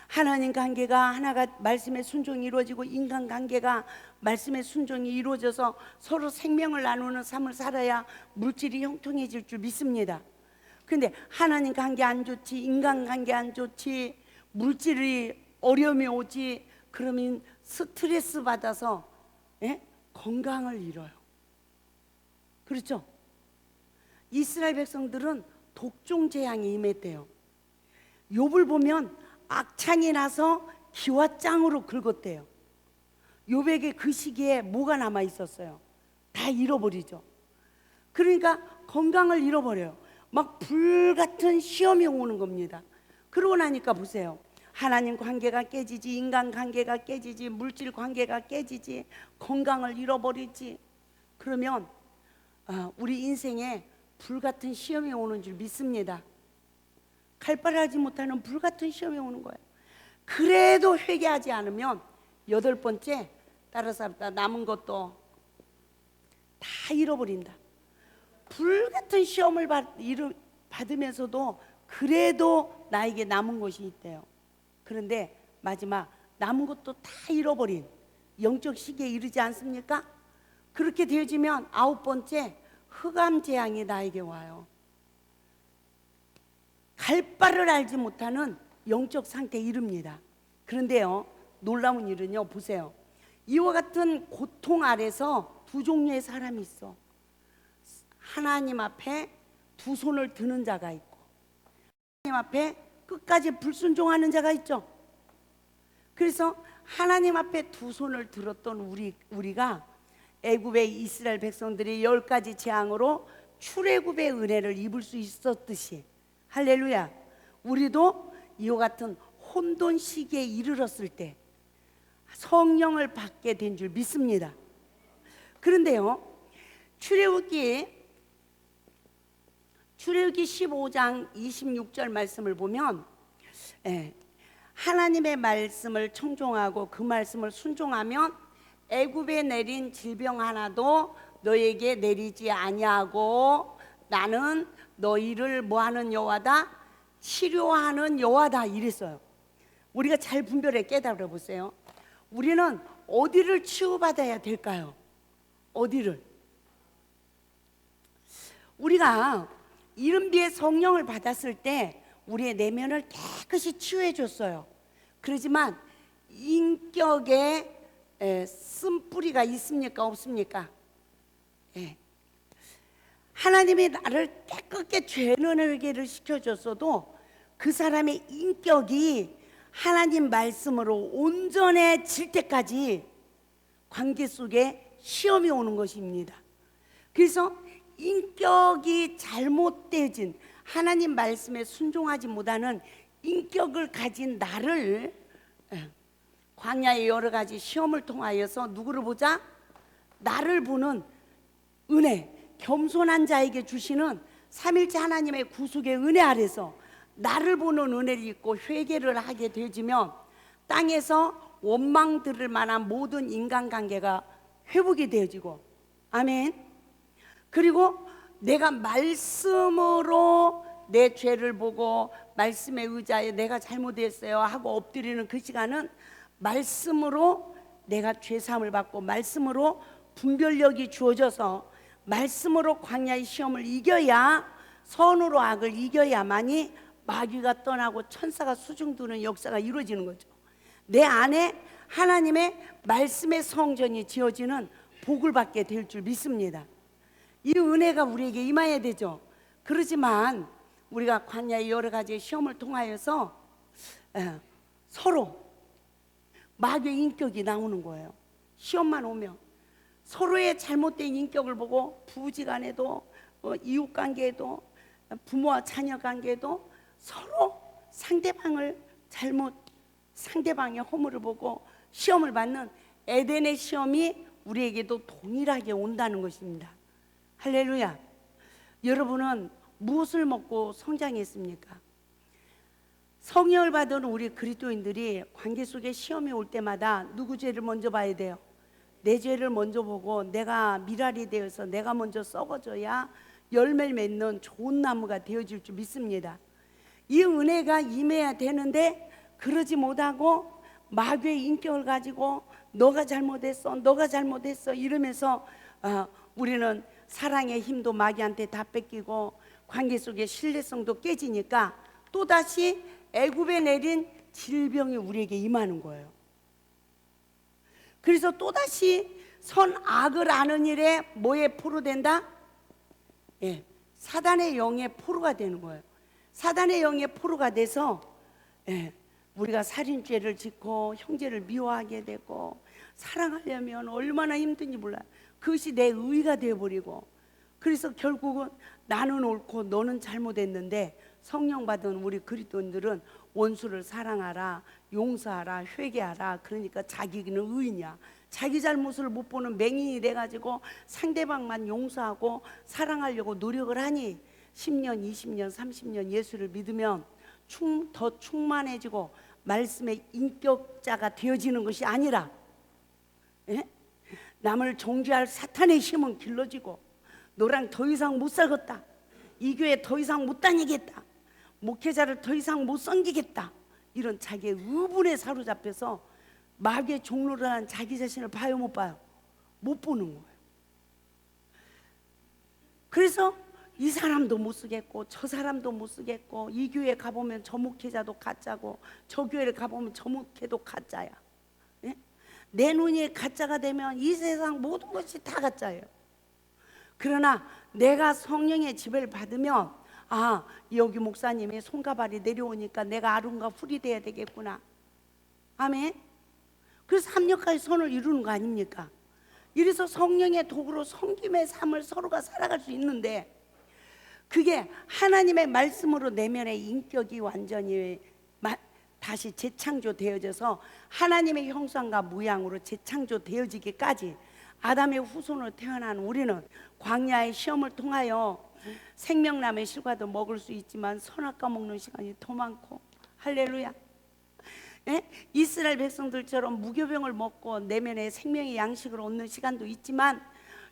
하나님 관계가 하나가 말씀의 순종이 이루어지고 인간 관계가 말씀의 순종이 이루어져서 서로 생명을 나누는 삶을 살아야 물질이 형통해질 줄 믿습니다. 근데 하나님 관계 안 좋지, 인간 관계 안 좋지, 물질이 어려움이 오지, 그러면 스트레스 받아서 건강을 잃어요. 그렇죠? 이스라엘 백성들은 독종 재앙이 임했대요. 욥을 보면 악창이 나서 기와 짱으로 긁었대요. 욥에게 그 시기에 뭐가 남아 있었어요? 다 잃어버리죠. 그러니까 건강을 잃어버려요. 막 불같은 시험이 오는 겁니다. 그러고 나니까 보세요. 하나님 관계가 깨지지, 인간 관계가 깨지지, 물질 관계가 깨지지, 건강을 잃어버리지. 그러면 우리 인생에 불같은 시험이 오는 줄 믿습니다. 칼바라지 못하는 불같은 시험이 오는 거예요. 그래도 회개하지 않으면 여덟 번째, 따라서 남은 것도 다 잃어버린다. 불같은 시험을 받으면서도 그래도 나에게 남은 것이 있대요. 그런데 마지막 남은 것도 다 잃어버린 영적 시기에 이르지 않습니까? 그렇게 되어지면 아홉 번째, 흑암 재앙이 나에게 와요. 갈 바를 알지 못하는 영적 상태에 이릅니다. 그런데요, 놀라운 일은요, 보세요. 이와 같은 고통 아래서 두 종류의 사람이 있어. 하나님 앞에 두 손을 드는 자가 있고, 하나님 앞에 끝까지 불순종하는 자가 있죠. 그래서 하나님 앞에 두 손을 들었던 우리가 애굽의 이스라엘 백성들이 10가지 재앙으로 출애굽의 은혜를 입을 수 있었듯이, 할렐루야, 우리도 이와 같은 혼돈 시기에 이르렀을 때 성령을 받게 된 줄 믿습니다. 그런데요, 출애굽기 15장 26절 말씀을 보면, 하나님의 말씀을 청종하고 그 말씀을 순종하면 애굽에 내린 질병 하나도 너에게 내리지 아니하고 나는 너희를 뭐하는 여호와다? 치료하는 여호와다, 이랬어요. 우리가 잘 분별해 깨달아 보세요. 우리는 어디를 치유받아야 될까요? 어디를? 우리가 이른비의 성령을 받았을 때 우리의 내면을 깨끗이 치유해 줬어요. 그렇지만 인격에 쓴뿌리가 있습니까? 없습니까? 하나님이 나를 깨끗게 죄는회개를 시켜줬어도 그 사람의 인격이 하나님 말씀으로 온전해질 때까지 관계 속에 시험이 오는 것입니다. 그래서 인격이 잘못되진, 하나님 말씀에 순종하지 못하는 인격을 가진 나를 광야의 여러 가지 시험을 통하여서 누구를 보자? 나를 보는 은혜, 겸손한 자에게 주시는 삼일째 하나님의 구속의 은혜 아래서 나를 보는 은혜를 입고 회개를 하게 되지면 땅에서 원망 들을 만한 모든 인간관계가 회복이 되어지고, 아멘. 그리고 내가 말씀으로 내 죄를 보고 말씀에 의지하여 내가 잘못했어요 하고 엎드리는 그 시간은 말씀으로 내가 죄사함을 받고 말씀으로 분별력이 주어져서 말씀으로 광야의 시험을 이겨야, 선으로 악을 이겨야만이 마귀가 떠나고 천사가 수중두는 역사가 이루어지는 거죠. 내 안에 하나님의 말씀의 성전이 지어지는 복을 받게 될 줄 믿습니다. 이 은혜가 우리에게 임해야 되죠. 그렇지만 우리가 광야의 여러 가지 시험을 통하여서 서로 마귀의 인격이 나오는 거예요. 시험만 오면 서로의 잘못된 인격을 보고 부부지간에도 이웃관계에도 부모와 자녀 관계에도 서로 상대방의 허물을 보고 시험을 받는 에덴의 시험이 우리에게도 동일하게 온다는 것입니다. 할렐루야. 여러분은 무엇을 먹고 성장했습니까? 성령을 받은 우리 그리스도인들이 관계 속에 시험이 올 때마다 누구 죄를 먼저 봐야 돼요? 내 죄를 먼저 보고 내가 미랄이 되어서 내가 먼저 썩어져야 열매를 맺는 좋은 나무가 되어질 줄 믿습니다. 이 은혜가 임해야 되는데 그러지 못하고 마귀의 인격을 가지고 너가 잘못했어 이러면서 우리는 사랑의 힘도 마귀한테 다 뺏기고 관계 속의 신뢰성도 깨지니까 또다시 애굽에 내린 질병이 우리에게 임하는 거예요. 그래서 또다시 선악을 아는 일에 뭐에 포로된다? 사단의 영의 포로가 되는 거예요. 사단의 영의 포로가 돼서 우리가 살인죄를 짓고 형제를 미워하게 되고, 사랑하려면 얼마나 힘든지 몰라요. 그것이 내 의가 되어버리고, 그래서 결국은 나는 옳고 너는 잘못했는데 성령 받은 우리 그리스도인들은 원수를 사랑하라, 용서하라, 회개하라. 그러니까 자기는 의인이야. 자기 잘못을 못 보는 맹인이 돼가지고 상대방만 용서하고 사랑하려고 노력을 하니 10년, 20년, 30년 예수를 믿으면 더 충만해지고 말씀의 인격자가 되어지는 것이 아니라 남을 정죄할 사탄의 힘은 길러지고, 너랑 더 이상 못 살겠다, 이 교회 더 이상 못 다니겠다, 목회자를 더 이상 못 섬기겠다, 이런 자기의 의분에 사로잡혀서 마귀의 종로를 한 자기 자신을 봐요, 못 봐요? 못 보는 거예요. 그래서 이 사람도 못 쓰겠고 저 사람도 못 쓰겠고, 이 교회 가보면 저 목회자도 가짜고 저 교회를 가보면 저 목회도 가짜야. 예? 내 눈이 가짜가 되면 이 세상 모든 것이 다 가짜예요. 그러나 내가 성령의 지배를 받으면, 아, 여기 목사님의 손가발이 내려오니까 내가 아론과 훌이 돼야 되겠구나. 아멘. 그래서 합력하여 선을 이루는 거 아닙니까? 이래서 성령의 도구로 섬김의 삶을 서로가 살아갈 수 있는데, 그게 하나님의 말씀으로 내면의 인격이 완전히 다시 재창조되어져서 하나님의 형상과 모양으로 재창조되어지기까지 아담의 후손으로 태어난 우리는 광야의 시험을 통하여 생명나무의 실과도 먹을 수 있지만 선악과 먹는 시간이 더 많고, 할렐루야. 예? 이스라엘 백성들처럼 무교병을 먹고 내면의 생명의 양식을 얻는 시간도 있지만,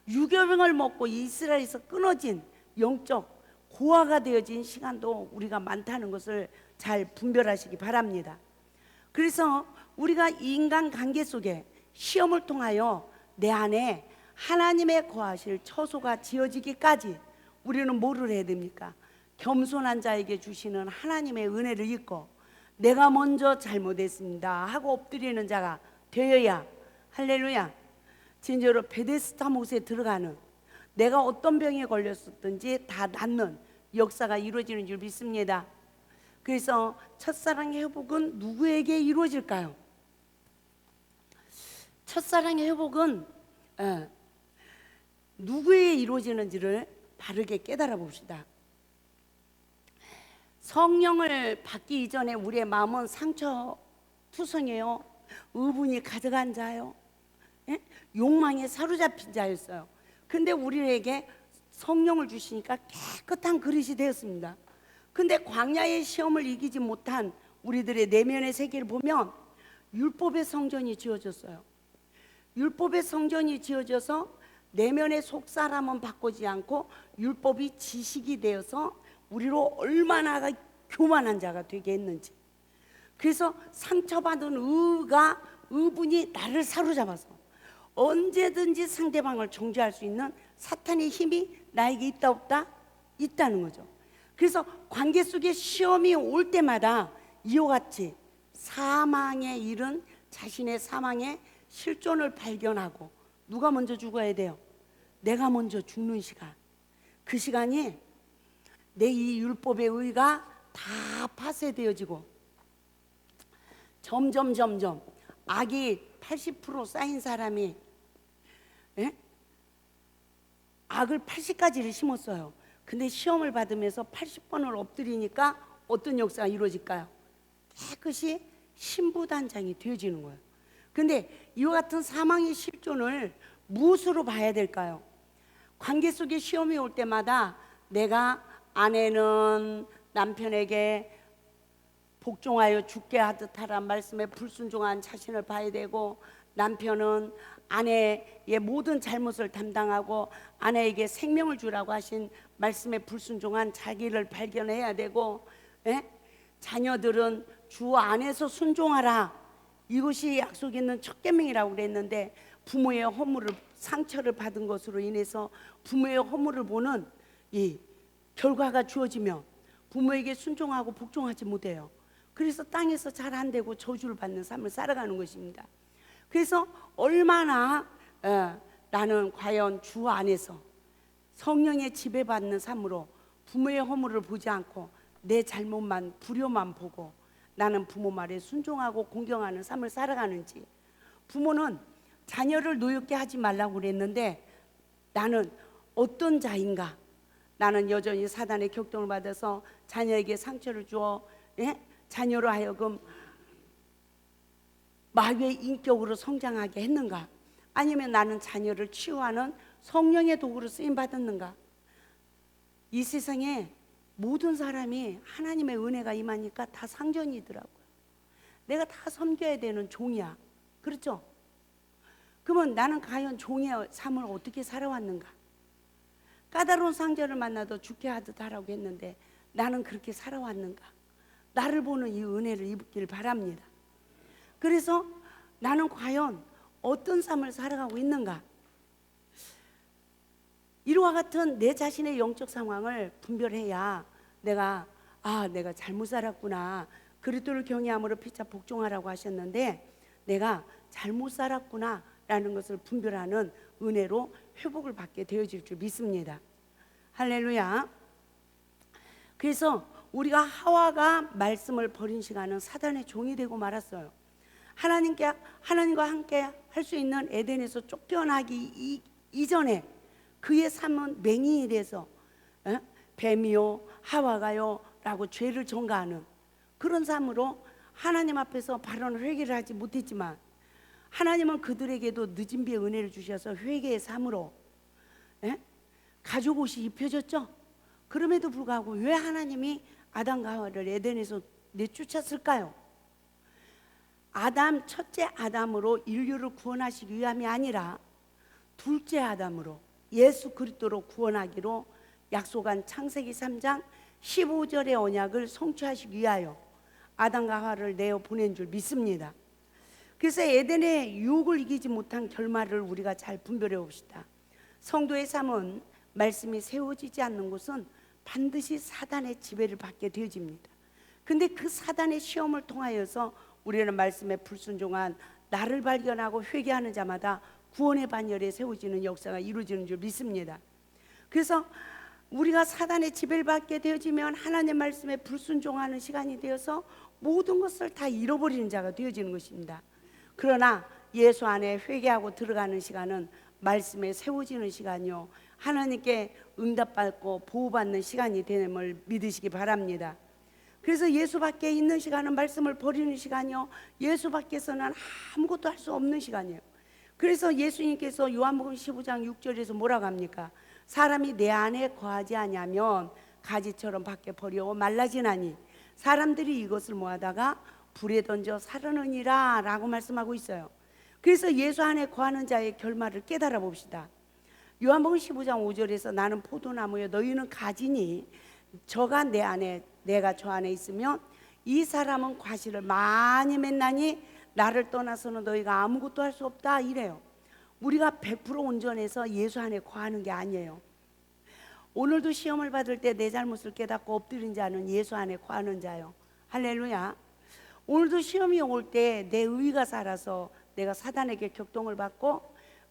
유교병을 먹고 이스라엘에서 끊어진 영적 고아가 되어진 시간도 우리가 많다는 것을 잘 분별하시기 바랍니다. 그래서 우리가 인간 관계 속에 시험을 통하여 내 안에 하나님의 거하실 처소가 지어지기까지 우리는 뭐를 해야 됩니까? 겸손한 자에게 주시는 하나님의 은혜를 잊고 내가 먼저 잘못했습니다 하고 엎드리는 자가 되어야, 할렐루야, 진짜로 베데스다 못에 들어가는, 내가 어떤 병에 걸렸었든지 다 낫는 역사가 이루어지는 줄 믿습니다. 그래서 첫사랑의 회복은 누구에게 이루어질까요? 첫사랑의 회복은 누구에게 이루어지는지를 바르게 깨달아 봅시다. 성령을 받기 이전에 우리의 마음은 상처투성이에요. 의분이 가득한 자요, 예? 욕망에 사로잡힌 자였어요. 근데 우리에게 성령을 주시니까 깨끗한 그릇이 되었습니다. 근데 광야의 시험을 이기지 못한 우리들의 내면의 세계를 보면 율법의 성전이 지어졌어요. 율법의 성전이 지어져서 내면의 속사람은 바꾸지 않고 율법이 지식이 되어서 우리로 얼마나 교만한 자가 되게 했는지. 그래서 상처받은 의분이 나를 사로잡아서 언제든지 상대방을 정죄할 수 있는 사탄의 힘이 나에게 있다 없다? 있다는 거죠. 그래서 관계 속에 시험이 올 때마다 이와 같이 사망에 이른 자신의 사망의 실존을 발견하고, 누가 먼저 죽어야 돼요? 내가 먼저 죽는 시간. 그 시간이 내 이 율법의 의가 다 파쇄되어지고 점점 악이 80% 쌓인 사람이, 예? 악을 80가지를 심었어요. 근데 시험을 받으면서 80번을 엎드리니까 어떤 역사가 이루어질까요? 깨끗이 신부단장이 되어지는 거예요. 근데 이와 같은 사망의 실존을 무엇으로 봐야 될까요? 관계 속에 시험이 올 때마다 내가, 아내는 남편에게 복종하여 죽게 하듯 하란 말씀에 불순종한 자신을 봐야 되고, 남편은 아내의 모든 잘못을 담당하고 아내에게 생명을 주라고 하신 말씀에 불순종한 자기를 발견해야 되고, 예? 자녀들은 주 안에서 순종하라, 이것이 약속 있는 첫 계명이라고 그랬는데, 부모의 허물을, 상처를 받은 것으로 인해서 부모의 허물을 보는 이 결과가 주어지면 부모에게 순종하고 복종하지 못해요. 그래서 땅에서 잘 안 되고 저주를 받는 삶을 살아가는 것입니다. 그래서 얼마나 나는 과연 주 안에서 성령의 지배받는 삶으로 부모의 허물을 보지 않고 내 잘못만, 불효만 보고 나는 부모 말에 순종하고 공경하는 삶을 살아가는지. 부모는 자녀를 노엽게 하지 말라고 그랬는데 나는 어떤 자인가? 나는 여전히 사단의 격동을 받아서 자녀에게 상처를 주어, 예? 자녀로 하여금 마귀의 인격으로 성장하게 했는가? 아니면 나는 자녀를 치유하는 성령의 도구로 쓰임 받았는가? 이 세상에 모든 사람이 하나님의 은혜가 임하니까 다 상전이더라고요. 내가 다 섬겨야 되는 종이야. 그렇죠? 그러면 나는 과연 종의 삶을 어떻게 살아왔는가? 까다로운 상전을 만나도 죽게 하듯 하라고 했는데 나는 그렇게 살아왔는가? 나를 보는 이 은혜를 입길 바랍니다. 그래서 나는 과연 어떤 삶을 살아가고 있는가? 이와 같은 내 자신의 영적 상황을 분별해야 내가 잘못 살았구나. 그리스도를 경외함으로 피차 복종하라고 하셨는데 내가 잘못 살았구나 라는 것을 분별하는 은혜로 회복을 받게 되어질 줄 믿습니다. 할렐루야. 그래서 우리가 하와가 말씀을 버린 시간은 사단의 종이 되고 말았어요. 하나님과 함께 할 수 있는 에덴에서 쫓겨나기 이전에 그의 삶은 맹인이 돼서 뱀이요 하와가요 라고 죄를 전가하는 그런 삶으로 하나님 앞에서 바로는 회개를 하지 못했지만 하나님은 그들에게도 늦은 비에 은혜를 주셔서 회개의 삶으로 가죽 옷이 입혀졌죠. 그럼에도 불구하고 왜 하나님이 아담과 하와를 에덴에서 내쫓았을까요? 첫째 아담으로 인류를 구원하시기 위함이 아니라 둘째 아담으로 예수 그리스도로 구원하기로 약속한 창세기 3장 15절의 언약을 성취하시기 위하여 아담과 하와를 내어 보낸 줄 믿습니다. 그래서 에덴의 유혹을 이기지 못한 결말을 우리가 잘 분별해 봅시다. 성도의 삶은 말씀이 세워지지 않는 곳은 반드시 사단의 지배를 받게 되어집니다. 근데 그 사단의 시험을 통하여서 우리는 말씀에 불순종한 나를 발견하고 회개하는 자마다 구원의 반열에 세워지는 역사가 이루어지는 줄 믿습니다. 그래서 우리가 사단의 지배를 받게 되어지면 하나님의 말씀에 불순종하는 시간이 되어서 모든 것을 다 잃어버리는 자가 되어지는 것입니다. 그러나 예수 안에 회개하고 들어가는 시간은 말씀에 세워지는 시간이요 하나님께 응답받고 보호받는 시간이 됨을 믿으시기 바랍니다. 그래서 예수 밖에 있는 시간은 말씀을 버리는 시간이요 예수 밖에서는 아무것도 할 수 없는 시간이에요. 그래서 예수님께서 요한복음 15장 6절에서 뭐라고 합니까? 사람이 내 안에 거하지 아니하면 가지처럼 밖에 버려 말라지나니 사람들이 이것을 모아다가 불에 던져 사르느니라 라고 말씀하고 있어요. 그래서 예수 안에 거하는 자의 결말을 깨달아 봅시다. 요한복음 15장 5절에서 나는 포도나무여 너희는 가지니 저가 내 안에 내가 저 안에 있으면 이 사람은 과실을 많이 맺나니 나를 떠나서는 너희가 아무것도 할 수 없다 이래요. 우리가 100% 온전해서 예수 안에 거하는 게 아니에요. 오늘도 시험을 받을 때 내 잘못을 깨닫고 엎드린 자는 예수 안에 거하는 자요. 할렐루야. 오늘도 시험이 올 때 내 의가 살아서 내가 사단에게 격동을 받고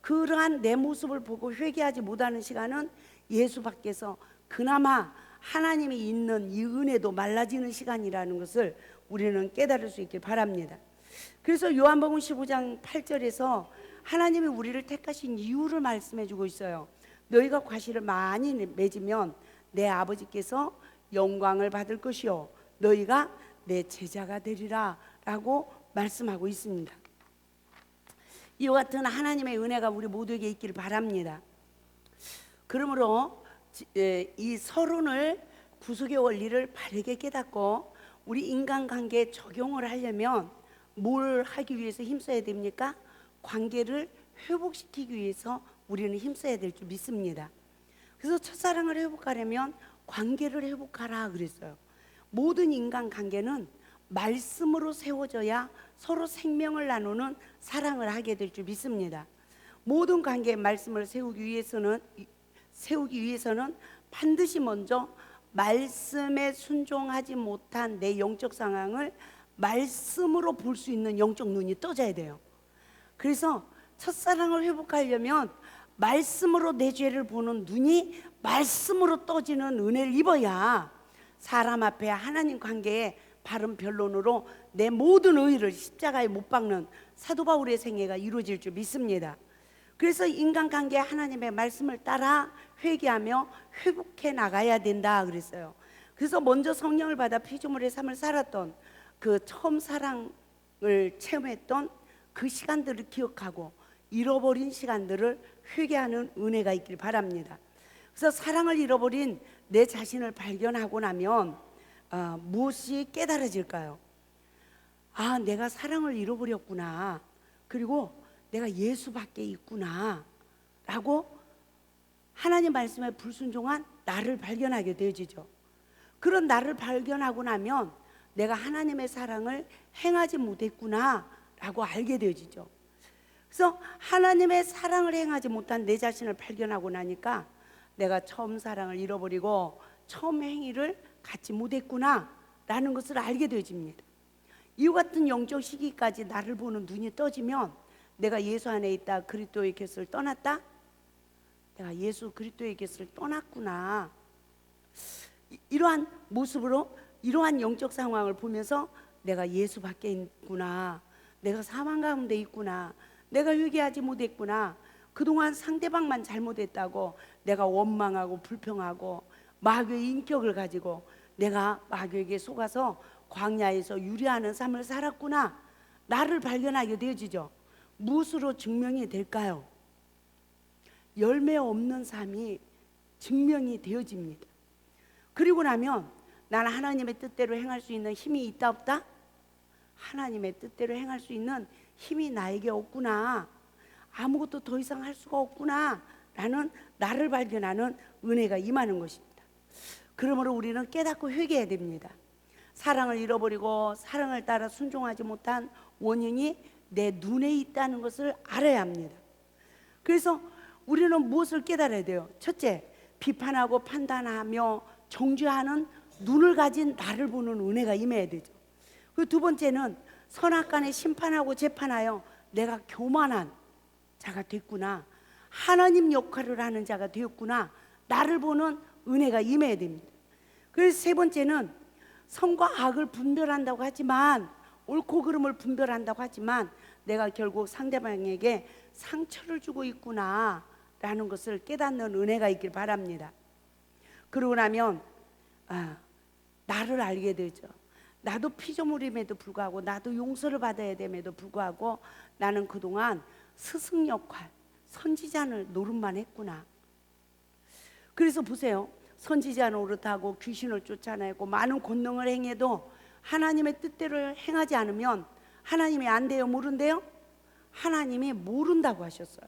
그러한 내 모습을 보고 회개하지 못하는 시간은 예수 밖에서 그나마 하나님이 있는 이 은혜도 말라지는 시간이라는 것을 우리는 깨달을 수 있길 바랍니다. 그래서 요한복음 15장 8절에서 하나님이 우리를 택하신 이유를 말씀해 주고 있어요. 너희가 과실을 많이 맺으면 내 아버지께서 영광을 받을 것이요 너희가 내 제자가 되리라 라고 말씀하고 있습니다. 이와 같은 하나님의 은혜가 우리 모두에게 있기를 바랍니다. 그러므로 이 서론을 구속의 원리를 바르게 깨닫고 우리 인간관계에 적용을 하려면 뭘 하기 위해서 힘써야 됩니까? 관계를 회복시키기 위해서 우리는 힘써야 될 줄 믿습니다. 그래서 첫사랑을 회복하려면 관계를 회복하라 그랬어요. 모든 인간관계는 말씀으로 세워져야 서로 생명을 나누는 사랑을 하게 될 줄 믿습니다. 모든 관계에 말씀을 세우기 위해서는 반드시 먼저 말씀에 순종하지 못한 내 영적 상황을 말씀으로 볼 수 있는 영적 눈이 떠져야 돼요. 그래서 첫사랑을 회복하려면 말씀으로 내 죄를 보는 눈이 말씀으로 떠지는 은혜를 입어야 사람 앞에 하나님 관계에 바른 변론으로 내 모든 의의를 십자가에 못 박는 사도 바울의 생애가 이루어질 줄 믿습니다. 그래서 인간관계에 하나님의 말씀을 따라 회개하며 회복해 나가야 된다 그랬어요. 그래서 먼저 성령을 받아 피조물의 삶을 살았던 그 처음 사랑을 체험했던 그 시간들을 기억하고 잃어버린 시간들을 회개하는 은혜가 있길 바랍니다. 그래서 사랑을 잃어버린 내 자신을 발견하고 나면 무엇이 깨달아질까요? 내가 사랑을 잃어버렸구나. 그리고 내가 예수밖에 있구나 라고 하나님 말씀에 불순종한 나를 발견하게 되어지죠. 그런 나를 발견하고 나면 내가 하나님의 사랑을 행하지 못했구나 라고 알게 되어지죠. 그래서 하나님의 사랑을 행하지 못한 내 자신을 발견하고 나니까 내가 처음 사랑을 잃어버리고 처음 행위를 갖지 못했구나 라는 것을 알게 되어집니다. 이와 같은 영적 시기까지 나를 보는 눈이 떠지면 내가 예수 안에 있다, 그리스도의 곁을 떠났다, 내가 예수 그리스도의 곁을 떠났구나, 이러한 모습으로 이러한 영적 상황을 보면서 내가 예수 밖에 있구나, 내가 사망 가운데 있구나, 내가 회개하지 못했구나, 그동안 상대방만 잘못했다고 내가 원망하고 불평하고 마귀의 인격을 가지고 내가 마귀에게 속아서 광야에서 유리하는 삶을 살았구나, 나를 발견하게 되어지죠. 무엇으로 증명이 될까요? 열매 없는 삶이 증명이 되어집니다. 그리고 나면 나는 하나님의 뜻대로 행할 수 있는 힘이 있다 없다? 하나님의 뜻대로 행할 수 있는 힘이 나에게 없구나, 아무것도 더 이상 할 수가 없구나 라는 나를 발견하는 은혜가 임하는 것입니다. 그러므로 우리는 깨닫고 회개해야 됩니다. 사랑을 잃어버리고 사랑을 따라 순종하지 못한 원인이 내 눈에 있다는 것을 알아야 합니다. 그래서 우리는 무엇을 깨달아야 돼요? 첫째, 비판하고 판단하며 정죄하는 눈을 가진 나를 보는 은혜가 임해야 되죠. 그리고 두 번째는 선악간에 심판하고 재판하여 내가 교만한 자가 됐구나, 하나님 역할을 하는 자가 되었구나, 나를 보는 은혜가 임해야 됩니다. 그래서 세 번째는 선과 악을 분별한다고 하지만, 옳고 그름을 분별한다고 하지만 내가 결국 상대방에게 상처를 주고 있구나 라는 것을 깨닫는 은혜가 있길 바랍니다. 그러고 나면 나를 알게 되죠. 나도 피조물임에도 불구하고, 나도 용서를 받아야 됨에도 불구하고 나는 그동안 스승 역할, 선지자를 노릇만 했구나. 그래서 보세요, 선지자 노릇하고 귀신을 쫓아내고 많은 권능을 행해도 하나님의 뜻대로 행하지 않으면 하나님이 안 돼요, 모른대요? 하나님이 모른다고 하셨어요.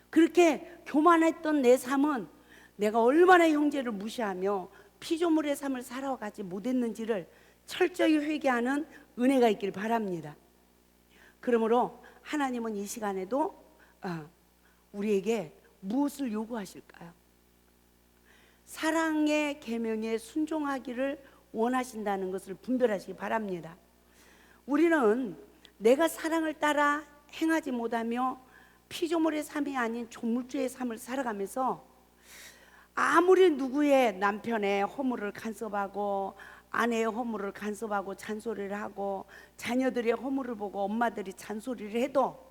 그렇게 교만했던 내 삶은 내가 얼마나 형제를 무시하며 피조물의 삶을 살아가지 못했는지를 철저히 회개하는 은혜가 있길 바랍니다. 그러므로 하나님은 이 시간에도 우리에게 무엇을 요구하실까요? 사랑의 계명에 순종하기를 원하신다는 것을 분별하시기 바랍니다. 우리는 내가 사랑을 따라 행하지 못하며 피조물의 삶이 아닌 조물주의 삶을 살아가면서 아무리 누구의 남편의 허물을 간섭하고 아내의 허물을 간섭하고 잔소리를 하고 자녀들의 허물을 보고 엄마들이 잔소리를 해도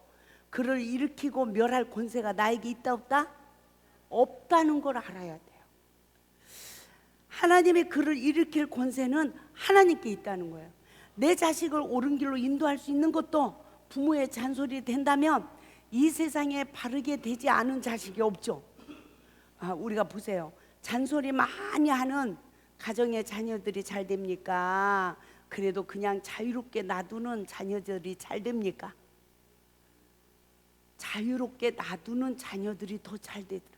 그를 일으키고 멸할 권세가 나에게 있다 없다? 없다는 걸 알아야 돼요. 하나님의 그를 일으킬 권세는 하나님께 있다는 거예요. 내 자식을 옳은 길로 인도할 수 있는 것도 부모의 잔소리 된다면 이 세상에 바르게 되지 않은 자식이 없죠. 우리가 보세요, 잔소리 많이 하는 가정의 자녀들이 잘 됩니까? 그래도 그냥 자유롭게 놔두는 자녀들이 잘 됩니까? 자유롭게 놔두는 자녀들이 더 잘 되더라.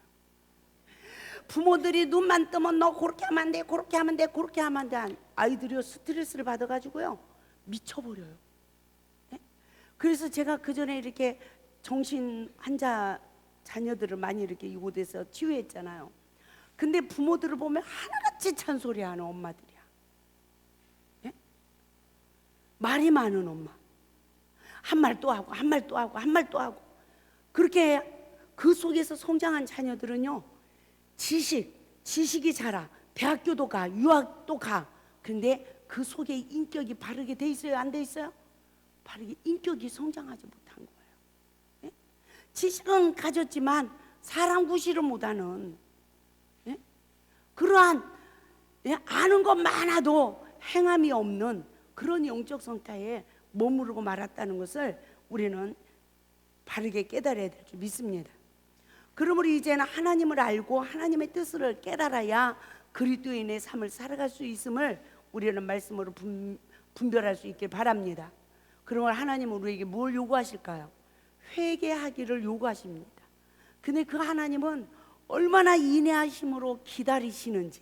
부모들이 눈만 뜨면 너 그렇게 하면 안 돼, 그렇게 하면 돼, 그렇게 하면 안 돼, 아이들이 스트레스를 받아가지고요 미쳐버려요. 네? 그래서 제가 그전에 이렇게 정신 환자 자녀들을 많이 이렇게 이곳에서 치유했잖아요. 근데 부모들을 보면 하나같이 잔소리하는 엄마들이야. 네? 말이 많은 엄마, 한 말 또 하고 한 말 또 하고 한 말 또 하고. 그렇게 그 속에서 성장한 자녀들은요, 지식이 자라, 대학교도 가, 유학도 가. 그런데 그 속에 인격이 바르게 돼 있어요, 안 돼 있어요? 바르게 인격이 성장하지 못한 거예요. 네? 지식은 가졌지만 사람 구실을 못하는, 네? 그러한, 네? 아는 것 많아도 행함이 없는 그런 영적 상태에 머무르고 말았다는 것을 우리는 바르게 깨달아야 될 줄 믿습니다. 그러므로 이제는 하나님을 알고 하나님의 뜻을 깨달아야 그리스도인의 삶을 살아갈 수 있음을 우리는 말씀으로 분별할 수 있길 바랍니다. 그러므로 하나님은 우리에게 뭘 요구하실까요? 회개하기를 요구하십니다. 근데 그 하나님은 얼마나 인내하심으로 기다리시는지.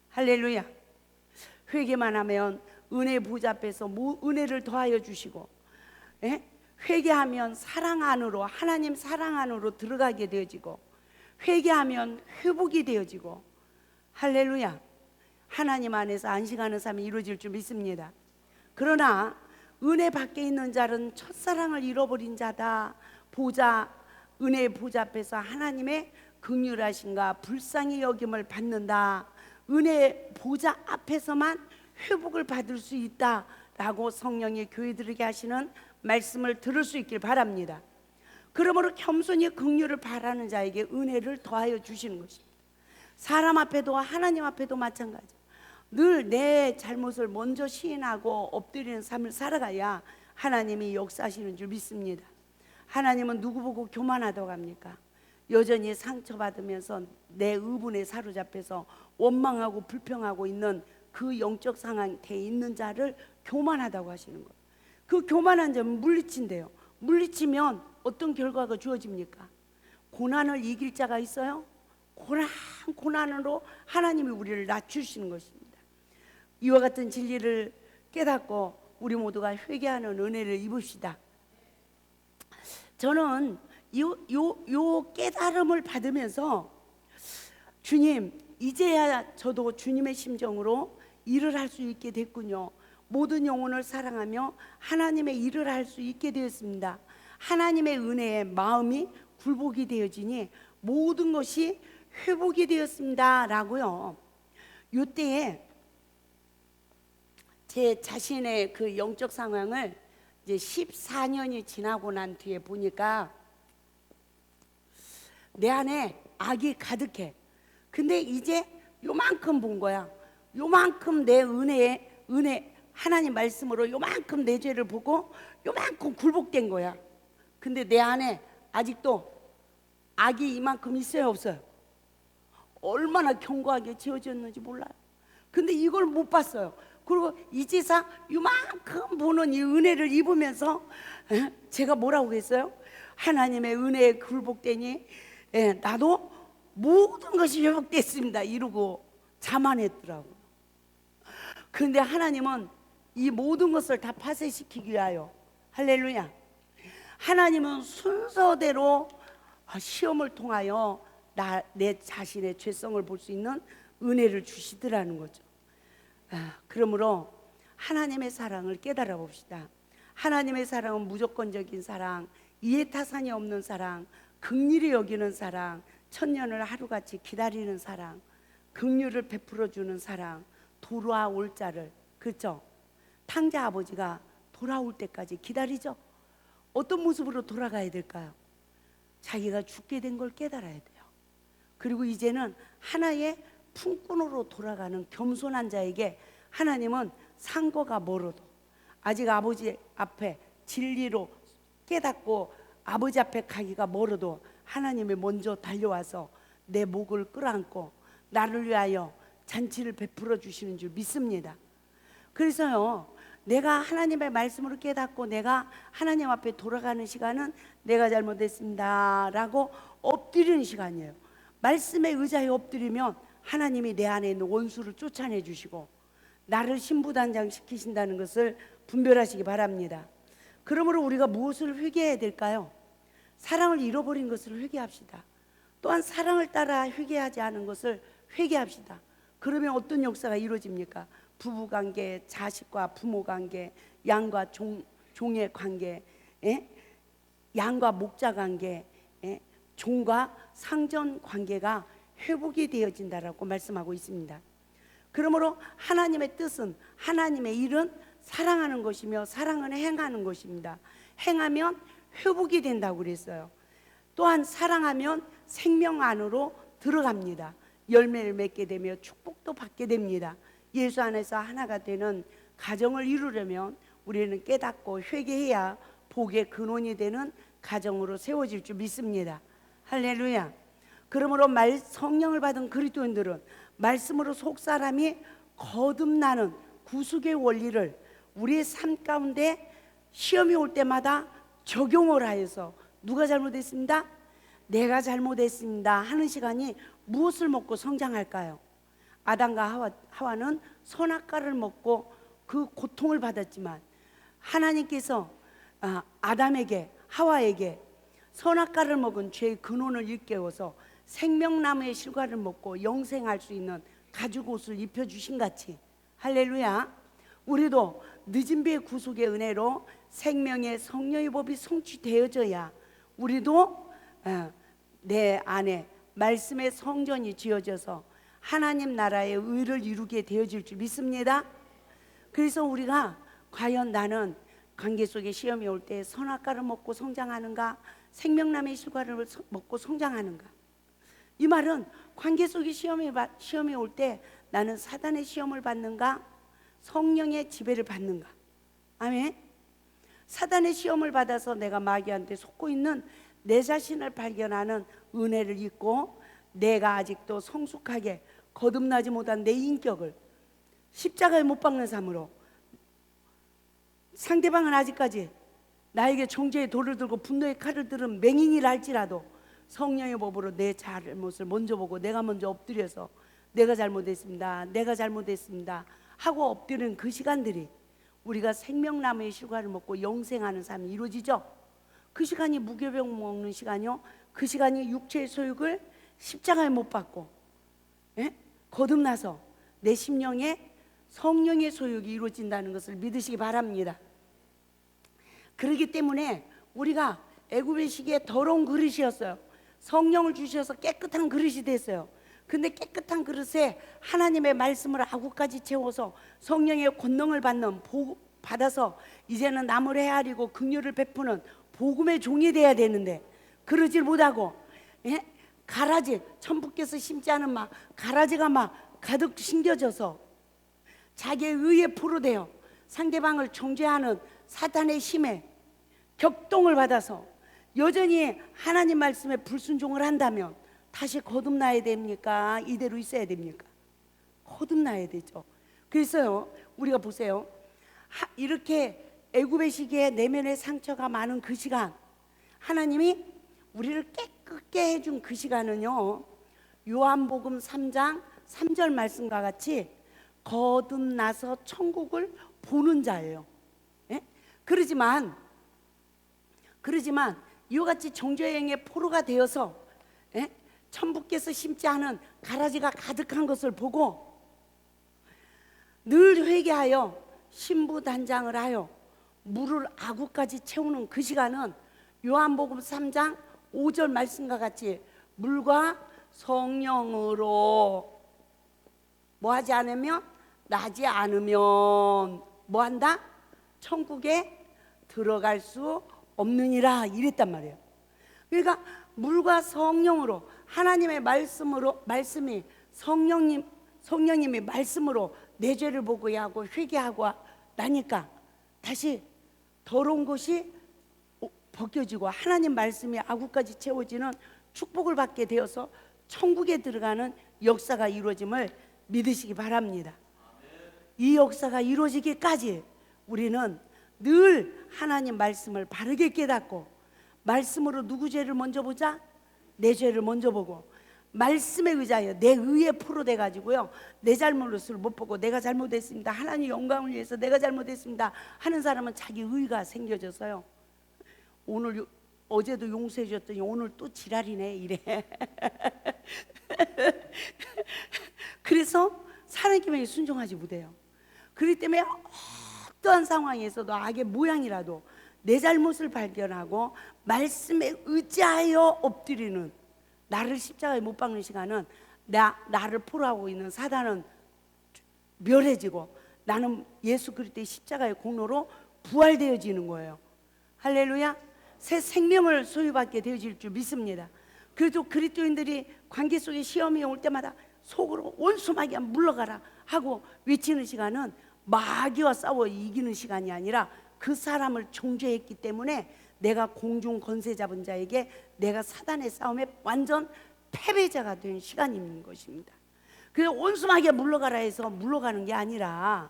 할렐루야. 회개만 하면 은혜 보좌 앞에서 은혜를 더하여 주시고, 회개하면 사랑 안으로, 하나님 사랑 안으로 들어가게 되어지고, 회개하면 회복이 되어지고, 할렐루야, 하나님 안에서 안식하는 삶이 이루어질 줄 믿습니다. 그러나 은혜 밖에 있는 자는 첫사랑을 잃어버린 자다. 보좌, 은혜의 보좌 앞에서 하나님의 긍휼하심과 불쌍히 여김을 받는다. 은혜의 보좌 앞에서만 회복을 받을 수 있다라고 성령이 교회들에게 하시는 말씀을 들을 수 있길 바랍니다. 그러므로 겸손히 긍휼을 바라는 자에게 은혜를 더하여 주시는 것입니다. 사람 앞에도 하나님 앞에도 마찬가지. 늘 내 잘못을 먼저 시인하고 엎드리는 삶을 살아가야 하나님이 역사하시는 줄 믿습니다. 하나님은 누구 보고 교만하다고 합니까? 여전히 상처받으면서 내 의분에 사로잡혀서 원망하고 불평하고 있는 그 영적 상태에 있는 자를 교만하다고 하시는 거예요. 그 교만한 자는 물리친대요. 물리치면 어떤 결과가 주어집니까? 고난을 이길 자가 있어요? 고난으로 하나님이 우리를 낮추시는 것입니다. 이와 같은 진리를 깨닫고 우리 모두가 회개하는 은혜를 입읍시다. 저는 요 깨달음을 받으면서 주님, 이제야 저도 주님의 심정으로 일을 할 수 있게 됐군요. 모든 영혼을 사랑하며 하나님의 일을 할 수 있게 되었습니다. 하나님의 은혜에 마음이 굴복이 되어지니 모든 것이 회복이 되었습니다 라고요. 이때에 제 자신의 그 영적 상황을 이제 14년이 지나고 난 뒤에 보니까 내 안에 악이 가득해. 근데 이제 요만큼 본 거야. 요만큼 내 은혜 하나님 말씀으로 요만큼 내 죄를 보고 요만큼 굴복된 거야. 근데 내 안에 아직도 악이 이만큼 있어요, 없어요? 얼마나 견고하게 지어졌는지 몰라요. 근데 이걸 못 봤어요. 그리고 이제서 이만큼 보는 이 은혜를 입으면서 제가 뭐라고 했어요? 하나님의 은혜에 굴복되니 나도 모든 것이 회복됐습니다 이러고 자만했더라고요. 그런데 하나님은 이 모든 것을 다 파쇄시키기 위하여, 할렐루야, 하나님은 순서대로 시험을 통하여 내 자신의 죄성을 볼 수 있는 은혜를 주시더라는 거죠. 그러므로 하나님의 사랑을 깨달아 봅시다. 하나님의 사랑은 무조건적인 사랑, 이해타산이 없는 사랑, 긍휼히 여기는 사랑, 천년을 하루같이 기다리는 사랑, 긍휼을 베풀어 주는 사랑, 돌아올 자를, 그렇죠? 탕자 아버지가 돌아올 때까지 기다리죠. 어떤 모습으로 돌아가야 될까요? 자기가 죽게 된 걸 깨달아야 돼요. 그리고 이제는 하나의 품꾼으로 돌아가는 겸손한 자에게 하나님은 상거가 멀어도, 아직 아버지 앞에 진리로 깨닫고 아버지 앞에 가기가 멀어도 하나님이 먼저 달려와서 내 목을 끌어안고 나를 위하여 잔치를 베풀어 주시는 줄 믿습니다. 그래서요, 내가 하나님의 말씀으로 깨닫고 내가 하나님 앞에 돌아가는 시간은 내가 잘못했습니다 라고 엎드리는 시간이에요. 말씀에 의자에 엎드리면 하나님이 내 안에 있는 원수를 쫓아내 주시고 나를 신부단장 시키신다는 것을 분별하시기 바랍니다. 그러므로 우리가 무엇을 회개해야 될까요? 사랑을 잃어버린 것을 회개합시다. 또한 사랑을 따라 회개하지 않은 것을 회개합시다. 그러면 어떤 역사가 이루어집니까? 부부관계, 자식과 부모관계, 양과 종의 관계, 양과 목자관계, 종과 상전 관계가 회복이 되어진다라고 말씀하고 있습니다. 그러므로 하나님의 뜻은, 하나님의 일은 사랑하는 것이며 사랑은 행하는 것입니다. 행하면 회복이 된다고 그랬어요. 또한 사랑하면 생명 안으로 들어갑니다. 열매를 맺게 되며 축복도 받게 됩니다. 예수 안에서 하나가 되는 가정을 이루려면 우리는 깨닫고 회개해야 복의 근원이 되는 가정으로 세워질 줄 믿습니다. 할렐루야. 그러므로 성령을 받은 그리스도인들은 말씀으로 속사람이 거듭나는 구속의 원리를 우리의 삶 가운데 시험이 올 때마다 적용을 하여서, 누가 잘못했습니다? 내가 잘못했습니다 하는 시간이 무엇을 먹고 성장할까요? 아담과 하와는 선악과를 먹고 그 고통을 받았지만 하나님께서 아담에게, 하와에게 선악과를 먹은 죄의 근원을 일깨워서 생명나무의 실과를 먹고 영생할 수 있는 가죽옷을 입혀주신 같이, 할렐루야, 우리도 늦은 비의 구속의 은혜로 생명의 성령의 법이 성취되어져야 우리도 내 안에 말씀의 성전이 지어져서 하나님 나라의 의를 이루게 되어질 줄 믿습니다. 그래서 우리가 과연 나는 관계 속에 시험이 올 때 선악과를 먹고 성장하는가, 생명나무의 실과를 먹고 성장하는가? 이 말은 관계 속에 시험이 올 때 나는 사단의 시험을 받는가, 성령의 지배를 받는가? 아멘. 사단의 시험을 받아서 내가 마귀한테 속고 있는 내 자신을 발견하는 은혜를 잊고, 내가 아직도 성숙하게 거듭나지 못한 내 인격을 십자가에 못 박는 삶으로, 상대방은 아직까지 나에게 정죄의 돌을 들고 분노의 칼을 들은 맹인이라 할지라도 성령의 법으로 내 잘못을 먼저 보고 내가 먼저 엎드려서 내가 잘못했습니다, 내가 잘못했습니다 하고 엎드리는 그 시간들이 우리가 생명나무의 실과를 먹고 영생하는 삶이 이루어지죠. 그 시간이 무교병 먹는 시간이요, 그 시간이 육체의 소욕을 십자가에 못 박고 거듭나서 내 심령에 성령의 소욕이 이루어진다는 것을 믿으시기 바랍니다. 그렇기 때문에 우리가 애굽의 시기에 더러운 그릇이었어요. 성령을 주셔서 깨끗한 그릇이 됐어요. 근데 깨끗한 그릇에 하나님의 말씀을 아구까지 채워서 성령의 권능을 받아서 이제는 남을 헤아리고 긍휼을 베푸는 복음의 종이 돼야 되는데 그러질 못하고 가라지, 천부께서 심지 않은 가라지가 가득 심겨져서 자기의 의에 포로되어 상대방을 정죄하는 사탄의 힘에 격동을 받아서 여전히 하나님 말씀에 불순종을 한다면 다시 거듭나야 됩니까? 이대로 있어야 됩니까? 거듭나야 되죠. 그래서요, 우리가 보세요, 이렇게 애굽의 시기에 내면의 상처가 많은 그 시간, 하나님이 우리를 깨끗게 해준 그 시간은요, 요한복음 3장 3절 말씀과 같이 거듭나서 천국을 보는 자예요. 그러지만 이와 같이 정죄행의 포로가 되어서 천부께서 심지 않은 가라지가 가득한 것을 보고 늘 회개하여 신부단장을 하여 물을 아구까지 채우는 그 시간은 요한복음 3장 5절 말씀과 같이 물과 성령으로 뭐하지 않으면, 나지 않으면 뭐한다? 천국에 들어갈 수 없느니라 이랬단 말이에요. 그러니까 물과 성령으로, 하나님의 말씀이 성령님의 말씀으로 내 죄를 보고야 하고 회개하고 나니까 다시 더러운 것이 벗겨지고 하나님 말씀이 아구까지 채워지는 축복을 받게 되어서 천국에 들어가는 역사가 이루어짐을 믿으시기 바랍니다. 이 역사가 이루어지기까지 우리는 늘 하나님 말씀을 바르게 깨닫고, 말씀으로 누구 죄를 먼저 보자? 내 죄를 먼저 보고, 말씀에 의지하여 내 의에 포로돼 가지고요, 내 잘못을 못 보고 내가 잘못했습니다, 하나님 영광을 위해서 내가 잘못했습니다 하는 사람은 자기 의가 생겨져서요, 오늘 어제도 용서해 줬더니 오늘 또 지랄이네 이래. 그래서 하나님께 순종하지 못해요. 그렇기 때문에 어떠한 상황에서도 악의 모양이라도 내 잘못을 발견하고 말씀에 의지하여 엎드리는, 나를 십자가에 못 박는 시간은 나를 포로하고 있는 사단은 멸해지고 나는 예수 그리스도의 십자가의 공로로 부활되어지는 거예요. 할렐루야. 새 생명을 소유받게 되어질 줄 믿습니다. 그래도 그리스도인들이 관계 속에 시험이 올 때마다 속으로 온수마귀야 물러가라 하고 외치는 시간은 마귀와 싸워 이기는 시간이 아니라 그 사람을 정죄했기 때문에 내가 공중 권세 잡은 자에게 내가 사단의 싸움에 완전 패배자가 된 시간인 것입니다. 그래서 온수마귀야 물러가라 해서 물러가는 게 아니라,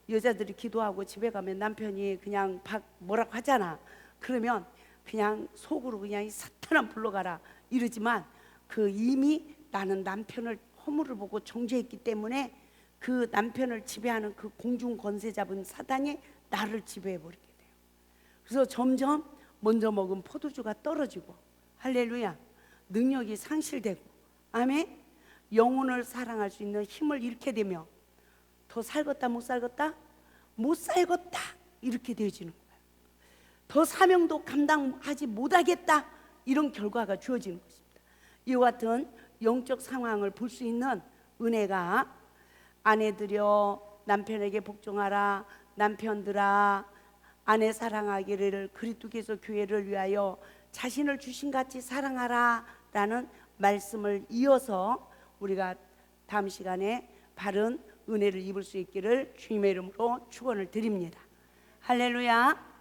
여자들이 기도하고 집에 가면 남편이 그냥 뭐라고 하잖아. 그러면 그냥 속으로 그냥 이 사탄아 물러가라 이러지만, 그 이미 나는 남편을 허물을 보고 정죄했기 때문에 그 남편을 지배하는 그 공중 권세 잡은 사단이 나를 지배해 버리게 돼요. 그래서 점점 먼저 먹은 포도주가 떨어지고, 할렐루야, 능력이 상실되고, 아멘. 영혼을 사랑할 수 있는 힘을 잃게 되며, 더 살겠다 못 살겠다? 못 살겠다 이렇게 되어지는 거예요. 더 사명도 감당하지 못하겠다, 이런 결과가 주어지는 것입니다. 이와 같은 영적 상황을 볼 수 있는 은혜가, 아내들여 남편에게 복종하라, 남편들아 아내 사랑하기를 그리스도께서 교회를 위하여 자신을 주신같이 사랑하라 라는 말씀을 이어서 우리가 다음 시간에 바른 은혜를 입을 수 있기를 주님의 이름으로 축원을 드립니다. 할렐루야.